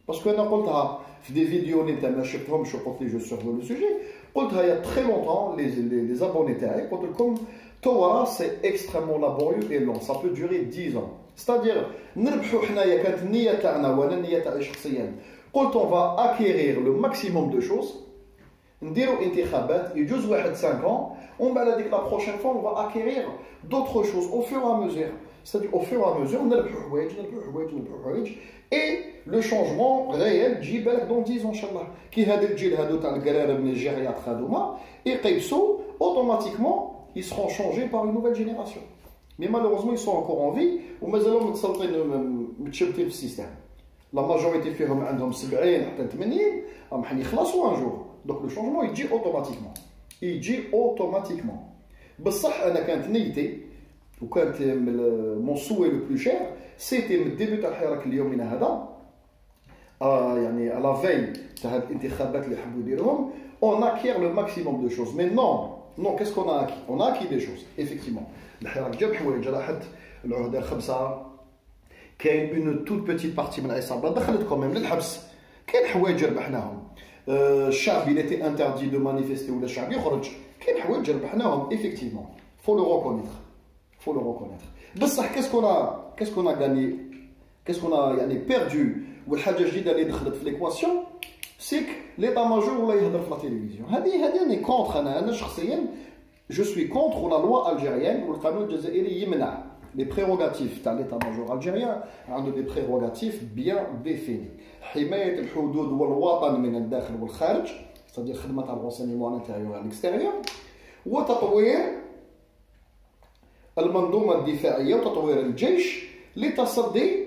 باسكو انا قلتها في دي فيديو اللي انت ما شفتهمش وقلت لي جو سور لو سوجي قلتها يا تري لونتون لي زابوني تاعي قلت لكم توا سي اكستريمون لابوريو اي لون سا بو دوري 10 ans ستادير نربحوا حنايا كانت النيه تاعنا وانا النيه تاعي شخصيا قلت on va acquérir le maximum de choses نديروا انتخابات يجوز واحد 5 ans ومن بعد هذيك لا بروشين فوا on va acquérir d'autres choses au fur et à mesure c'est-à-dire au fur et à mesure نربحوا حوايج et le changement réel تجي بالك دون 10 ans ان شاء الله كي هذا الجيل هادو تاع القرارب من الجيريات خادوما يقيسوا automatiquement ils seront changés par une nouvelle génération. Mais malheureusement, ils sont encore en vie ou مازالوا متشبتين في السيستم. La majorité فيهم عندهم 70 حتى 80 راهم حيخلصوا un jour. Donc le changement يجي automatiquement. بصح انا كانت نيتي وكانت mon souhait le plus cher c'était من الديبي تاع الحراك اليومنا هذا يعني à la veille تاع هاد الانتخابات اللي حبوا يديروهم on acquiert le maximum de choses. Mais non, qu'est-ce qu'on a acquis? On a acquis des choses, effectivement. الحراك جاب حوايج راحت العهده الخمسه كاين اون توت بيتيت بارتي من العصابه دخلت كوميم للحبس كاين حوايج ربحناهم الشعب اللي تي انتردي دو مانيفيستي ولا الشعب يخرج كاين حوايج ربحناهم effectivement faut le reconnaître بصح qu'est-ce qu'on a gagné Qu'est-ce qu'on a perdu? Ou الحاجة الجديدة اللي دخلت في l'équation, c'est que l'état-major ولا يهضر في la télévision. هذه أنا contre. أنا شخصيا je suis contre la loi algérienne والقانون الجزائري يمنع les prérogatives تاع l'état-major algérien عنده des prérogatives bien définies. حماية الحدود والوطن من الداخل والخارج، c'est-à-dire خدمة تاع الrenseignement à l'intérieur et à l'extérieur، وتطوير المنظومة الدفاعية وتطوير الجيش لتصدي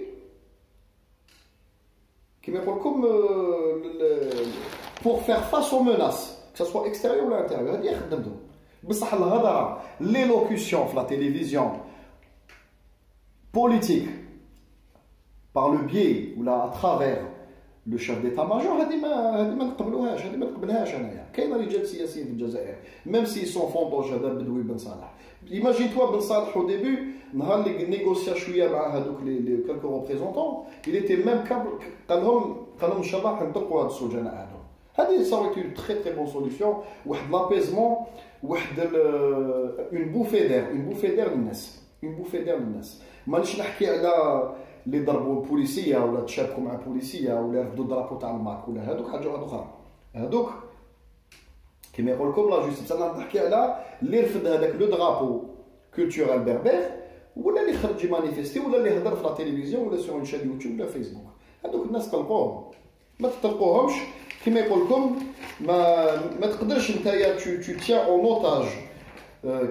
كما يقول لكم pour faire face aux menaces que ce soit extérieur ou intérieur. هذه خدمتهم. بصح الهضره l'élocution في la télévision politique par le biais ou là à travers le chef d'état-major هذه ما نقبلوهاش، هذه ما نقبلهاش انايا. كاين رجال سياسيين في الجزائر même s'ils sont فونطوش. هذا بدوي بن صالح، imagine toi بن صالح au début نهار اللي نيغوسيا شويه مع هذوك لي quelques représentants il était même قال لهم ان شاء الله حنطلقوا هاد السجناء هذو. هذه ça aurait été une très très bonne solution، واحد l'apaisement، واحد une bouffée d'air للناس، une bouffée d'air للناس. مانيش نحكي على اللي ضربوا البوليسيه ولا تشابكوا مع البوليسيه ولا رفضوا الدرابو تاع المارك ولا هذوك حاجه اخرى. هذوك كما يقول لكم لا جوستيس. انا نحكي على اللي رفض هذاك لو درابو كولتورال بربر ولا اللي خرج يمانيفيستي ولا اللي هضر في لا تيليفزيون ولا سور شان يوتيوب ولا فيسبوك. هذوك الناس طلقوهم، ما تطلقوهمش. كما يقول لكم ما تقدرش نتايا tu tiens en otage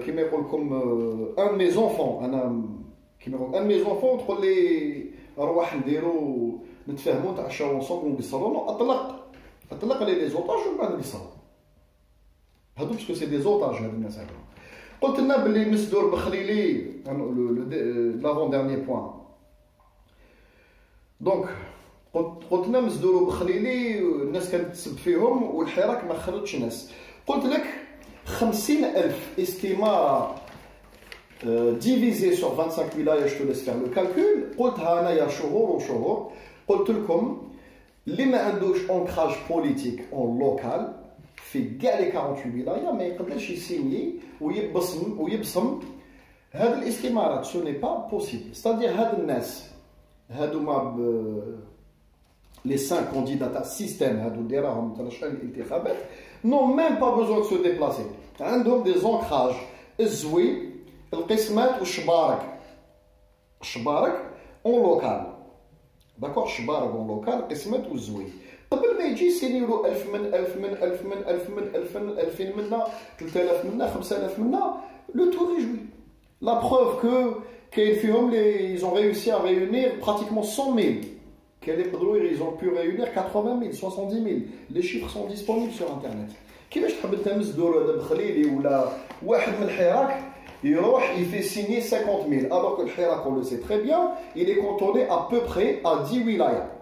كما يقول لكم un de mes enfants. انا كما يقول un de mes enfants تقول لي نروح نديروا نتفاهموا نتعشاو اونصومبل ونقصروا. اطلق لي زوطاج ومن بعد نقصروا هادو باسكو سي دي زوطاج. هاد الناس هادو قلت لنا باللي مسدور بخليلي لافون ديرني بوين. دونك قلت لنا مسدور بخليلي الناس كانت تسب فيهم والحراك ما خرجش ناس. قلت لك 50,000 استمارة divisé sur 25 ولاية. je te laisse faire le calcul. قلتها انايا شهور وشهور. قلت لكم اللي ما عندوش اونكراج بوليتيك اون لوكال في كاع لي 48 ولاية ما يقدرش يسيني ويبصم هاد الاستمارات. سو ني با بوسيبل. ستادير هاد الناس هادوما les 5 candidats تاع السيستم هادو اللي راهم تاع شحال الانتخابات نون ميم با بوزون دو سو ديبلاسي. عندهم دي زونكراج الزوي القسمات والشبارك اون لوكال. داكوغ شبارك اون لوكال قسمات والزوي. قبل ما يجي يسينيو 1000 من 1000 من 1000 من 1000 من 1000 من 2000 منا 3000 منا 5000 منا. لو تو ريجوي. لا بروف كو كاين فيهم لي ils ont réussi à réunir pratiquement 100,000. ils ont pu réunir 80,000 70,000. les chiffres sont disponibles sur internet. كيفاش تحب انت مسدور هذا بخليلي ولا واحد من الحراك يروح يفي سيني 50,000 alors que الحراك on le sait très bien il est cantonné à peu près à 10 ولاية.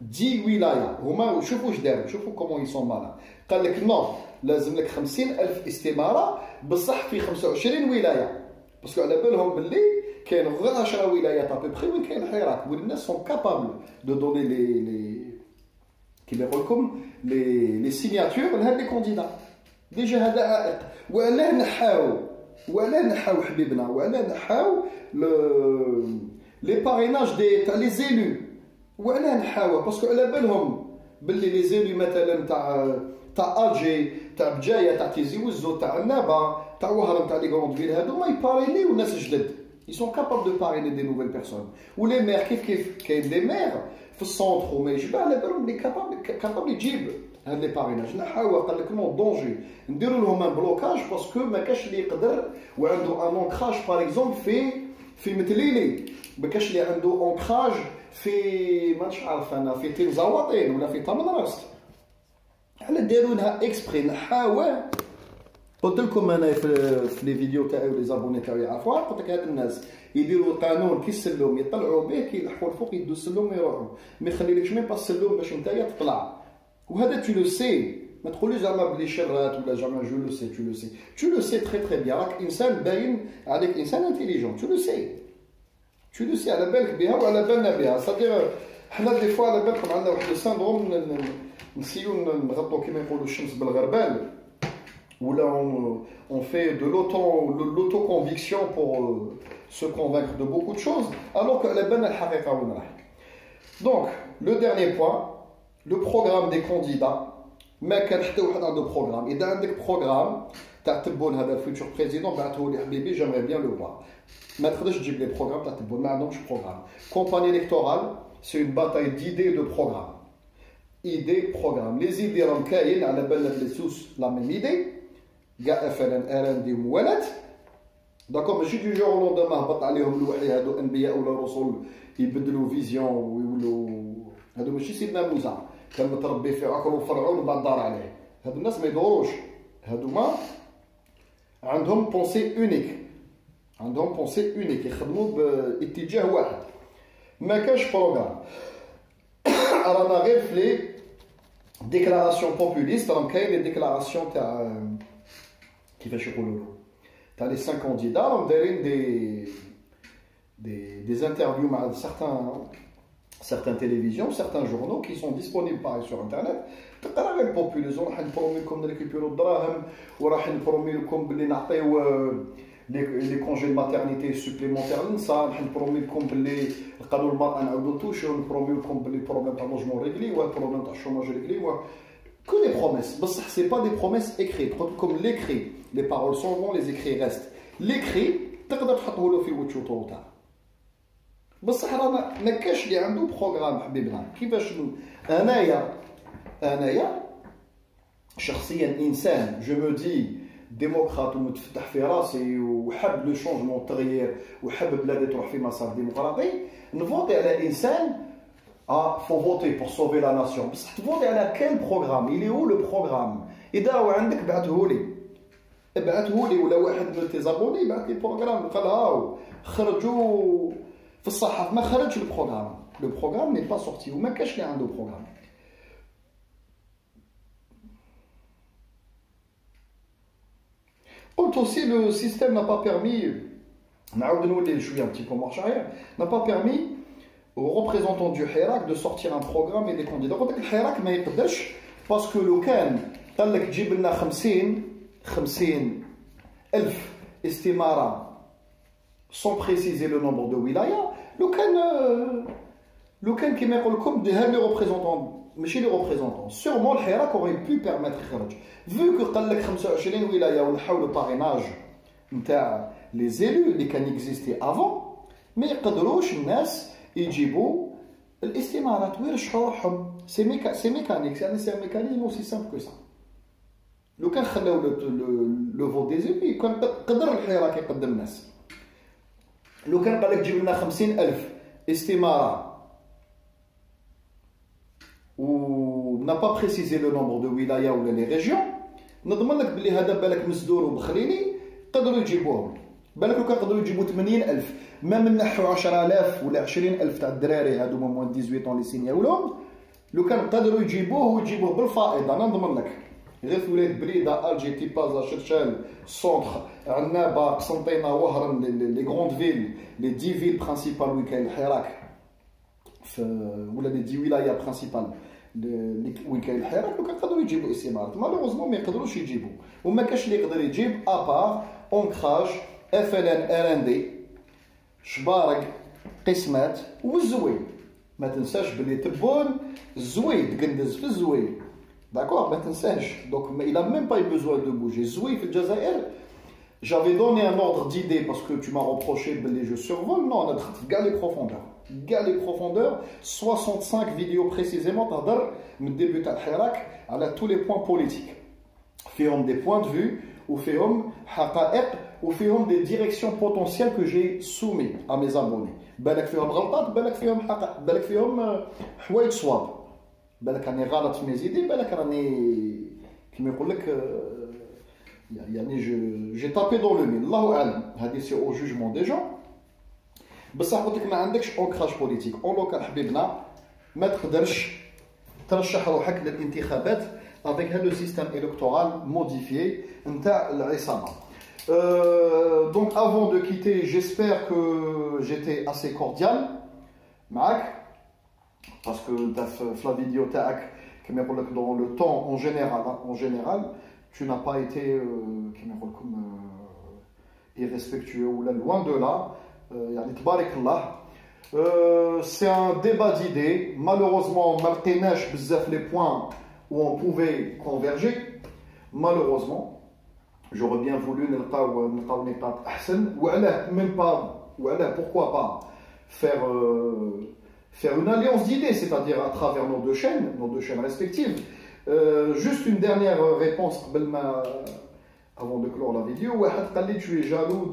10 ولاية هما شوفوا واش داروا. شوفوا كومون ils sont malins. قال لك نو لازم لك 50,000 استمارة بصح في 25 ولاية باسكو على بالهم باللي كاين غير 10 ولايات ابوبخي وين كاين الحراك والناس سون كابابل دو دوني لي كيما يقول لكم لي سيناتور لهاد لي كونديدا. ديجا هذا عائق. وعلاه نحاو حبيبنا وعلاه نحاو لي باريناج دي تاع لي زيلو. وعلاه نحاو باسكو على بالهم باللي لي زيلو مثلا تاع الجي تاع بجايه تاع تيزي وزو تاع النابا تاع وهران تاع لي غروند فيل هادو ما يبارينيو ناس جدد. ils sont capables de parrainer des nouvelles personnes. ou les maires كيف كاين des maires في السونتر وما يجيب على بالهم اللي كابابل يجيب هاد لي باريناج. نحاول قال لك نو دونجي نديروا لهم ان بلوكاج باسكو ما كاش اللي يقدر وعنده ان اونكراج باغ اكزومبل في متليلي. ما كاش اللي عنده اونكراج في مانيش عارف انا في تنزاوطين ولا في تمنراست. على داروا اكسبري. نحاول قلت لكم انا في لي فيديو تاعي ولي زابوني تاعي يعرفوها. قلت لك هاد الناس يديروا القانون كي السلم يطلعوا به كي يلحقوا الفوق يدوا السلم ويروحوا. ما يخليلكش ميم با السلم باش نتايا تطلع. وهذا تو لو سي. ما تقوليش زعما بلي شرات ولا زعما جو لو سي. تو لو سي تري تري بيان. راك انسان باين عليك انسان انتيليجون. تو لو سي على بالك بها وعلى بالنا بها. صدير حنا دي فوا على بالكم عندنا واحد الساندروم نسيو نغطوا كيما يقولوا الشمس بالغربال ou là on fait de l'auto-conviction pour se convaincre de beaucoup de choses, alors que la bonne al-haqiqa ou la. Donc, le dernier point, le programme des candidats. ما كان حتى واحد عنده programme. إذا عندك programme تاع تبون هذا الفيتور بريزيدون بعثه لي حبيبي j'aimerais bien le voir. ما تقدرش تجيب لي programme تاع تبون ما عندهمش programme. Campagne électorale, c'est une bataille d'idées et de programmes. Idées, programmes. Les idées راهم كاين على بالنا بلي سوس la même idée. كاع FLN RND موالات. داكور ماشي du jour au lendemain هبط عليهم الوحي هادو انبياء ولا رسل يبدلوا فيزيون ويولوا هادو ماشي سيدنا موسى كان متربي في عقر وفرعون وبعد دار عليه. هادو الناس ما يدوروش. هادو ما عندهم بونسي اونيك. عندهم بونسي اونيك يخدموا باتجاه واحد. ما كاش بروغرام. رانا غير في لي ديكلاراسيون بوبوليست راهم كاين لي ديكلاراسيون تاع كيفاش يقولوا تاع لي 5 كانديدا راهم دايرين des interviews مع certaines télévisions, certains journaux qui sont disponibles pareil sur internet. تقرا غير البوبوليزم راح نبرومي لكم نريكوبيرو الدراهم وراح نبرومي لكم باللي نعطيو لي كونجي ماتيرنيتي سوبليمونتير للنساء راح نبرومي لكم باللي قالوا المراه نعاودو نتوشيو نبرومي لكم باللي البروبليم تاع اللوجمون ريغلي والبروبليم تاع الشوماج ريغلي que des promesses. بصح سي با دي بروميس écrites comme l'écrit les paroles sont bonnes les écrits restent l'écrit تقدر تحطه له في وجهه طول تاع بصح رانا ما كاش اللي عنده بروغرام حبيبنا كيفاش انايا شخصيا انسان جو مو دي ديمقراط ومتفتح في راسي وحب لو شونجمون التغيير وحب بلادي تروح في مسار ديمقراطي نفوتي على انسان faut voter pour sauver la nation بصح تفوتي على كان بروغرام اللي هو لو بروغرام اذا هو عندك ابعثه لي ولا واحد من تيزابوني بعث لي بروغرام قال هاو خرجوا في الصحافه ما خرجش البروغرام لو بروغرام ني با سورتي وما كاش اللي عنده بروغرام قلت aussi le système n'a pas permis نعاود نولي شويه un petit peu marche arrière n'a pas permis aux représentants du Hirak de sortir un programme et des candidats. قلت لك الحراك ما يقدرش باسكو لو كان قال لك جيب لنا 50 ألف استمارة sans préciser le nombre de wilaya لو كان كيما يقول لكم هاد لي ريبريزونطون ماشي لي ريبريزونطون سيغمون الحراك aurait pu permettre يخرج vu que قال لك 25 ولايه ونحاولوا الباريناج نتاع لي زيلو اللي كان اكزيستي افون ما يقدروش الناس يجيبوا الاستمارات ويرشحوا روحهم سي ميكانيك يعني سي ميكانيزم اوسي سامبل كو سا لو كان خلاو لو فوت دي زيبي كان قدر الحراك يقدم الناس لو كان قال لك جيب لنا 50,000 استماره و n'a pas précisé le nombre de wilaya ولا لي ريجيون نضمن لك بلي هذا بالك مسدور وبخليني قدروا يجيبوهم بالك لو كان قدروا يجيبوا 80,000 ما من نحو 10,000 ولا 20,000 تاع الدراري هادو موان 18 اللي سينياو لهم لو كان قدروا يجيبوه بالفائضه انا نضمن لك غير في ولايه بريده الجيتي بازا شرشال سونتر عنابه قسنطينه وهران لي غروند فيل لي 10 فيل برينسيبال وين كاين الحراك ولا لي 10 ولايه برينسيبال وين كاين الحراك لو كان قدروا يجيبوا استمارات مالوغوزمون ما يقدروش يجيبوا وما كاش اللي يقدر يجيب ابار اونكراج FLN RND شبارك قسمات والزوين ما تنساش بلي تبون الزوين تقندز في الزوين داكور ما تنساش دونك il a même pas eu besoin de bouger الزوين في الجزائر j'avais donné un ordre d'idée parce que tu m'as reproché بلي je survole non انا دخلت في كاع لي بروفوندeurs 65 فيديو بريسيزيمون تهضر من الديبي تاع الحراك على tous les points politiques فيهم des points de vue وفيهم حقائق وفيهم des directions potentielles que j'ai soumis à mes abonnés بالك فيهم غلطات بالك فيهم حقائق بالك فيهم حوايج صواب بالك راني غلط في ميزيدي بالك راني كيما يقول لك يعني جي تابي دون لو ميل الله اعلم هذه سي او جوجمون دي جون بصح قلت لك ما عندكش اونكراج بوليتيك اون لوكال حبيبنا ما تقدرش ترشح روحك للانتخابات avec le système électoral modifié نتاع العصابه. Donc avant de quitter, j'espère que j'étais assez cordial معاك parce que dans la vidéo تاعك كما يقول لك dans le temps en général tu n'as pas été كما يقول لكم irrespectueux ou là loin de là C'est un débat d'idées. Malheureusement, malqinash bzaf les points où on pouvait converger. Malheureusement, j'aurais bien voulu même pas, pourquoi pas faire une alliance d'idées, c'est-à-dire à travers nos deux chaînes respectives. Juste une dernière réponse avant de clore la vidéo. Tu es jaloux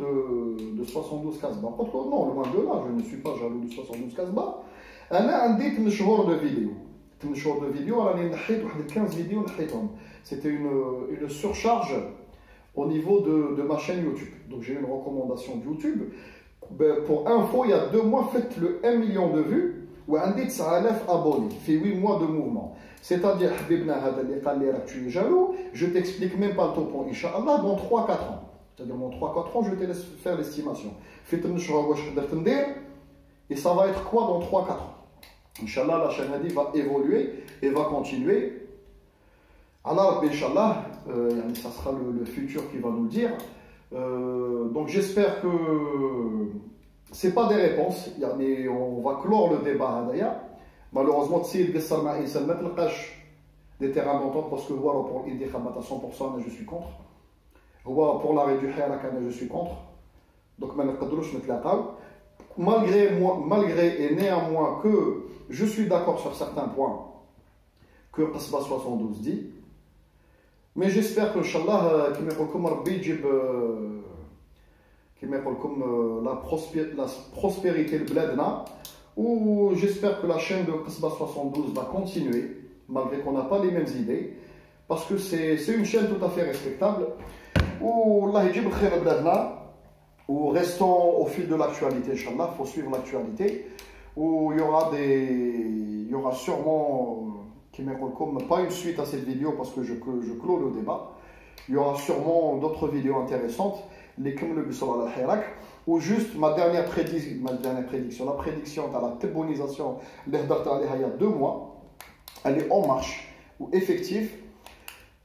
de 72 Casbah. Non, loin de là, je ne suis pas jaloux de 72 Casbah. J'ai 8 jours de vidéos. 8 jours de vidéos, 15 vidéos. C'était une surcharge au niveau de ma chaîne YouTube. Donc j'ai une recommandation de YouTube. Pour info, il y a 2 mois, faites le 1 million de vues. Ou un dit 9000 abonnés, fait 8 mois de mouvement. C'est-à-dire, tu es jaloux, je t'explique même pas le topo, Inch'Allah, dans 3-4 ans. C'est-à-dire, dans 3-4 ans, je te laisse faire l'estimation. Et ça va être quoi dans 3-4 ans? Inch'Allah, la chaîne va évoluer et va continuer. Alors, Inch'Allah, ça sera le futur qui va nous le dire. Donc, j'espère que c'est pas des réponses, on va clore le débat d'ailleurs. Malheureusement, des terrains d'entente parce que voilà, pour l'intikhabat à 100%, je suis contre. Pour l'arrêt du Hirak, je suis contre. Donc, malgré et néanmoins que je suis d'accord sur certains points que Qasbah 72 dit, mais j'espère que, Inch'Allah, la prospérité de Bladna, ou j'espère que la chaîne de Qasbah 72 va continuer, malgré qu'on n'a pas les mêmes idées, parce que c'est une chaîne tout à fait respectable, où Allah yjib khayr Bladna, où restons au fil de l'actualité, Inch'Allah, il faut suivre l'actualité, où il y aura sûrement, pas une suite à cette vidéo parce que je clôt le débat, il y aura sûrement d'autres vidéos intéressantes, les Kumle al-Hirak, ou juste ma dernière prédiction, la prédiction de la tébonisation, il y a 2 mois, elle est en marche, ou effective.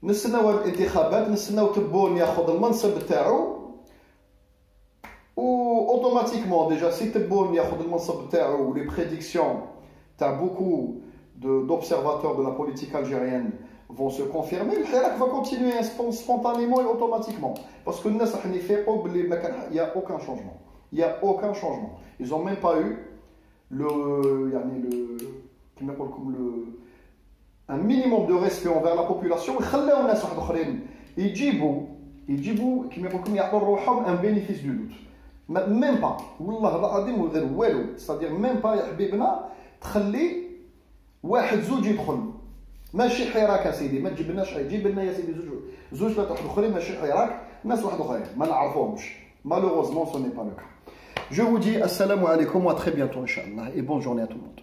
نستناو الانتخابات نستناو تبون ياخذ المنصب تاعو و automatiquement déjà si تبون ياخذ المنصب تاعو les prédictions t'as beaucoup d'observateurs de la politique algérienne vont se confirmer, le Hirak va continuer spontanément et automatiquement. Parce que il n'y a aucun changement. Il n'y a aucun changement. Ils n'ont même pas eu un minimum de respect envers la population. Ils disent un bénéfice du doute. Même pas. C'est-à-dire même pas, تخلي واحد زوج يدخل ماشي حراك يا سيدي ما تجيبلناش جيب لنا يا سيدي زوج ثلاثه اخرين ماشي حراك ناس واحد اخرين ما نعرفوهمش malheureusement ce n'est pas le cas. Je vous dis assalamu alaikum à très bientôt inchallah et bonne journée à tout le monde.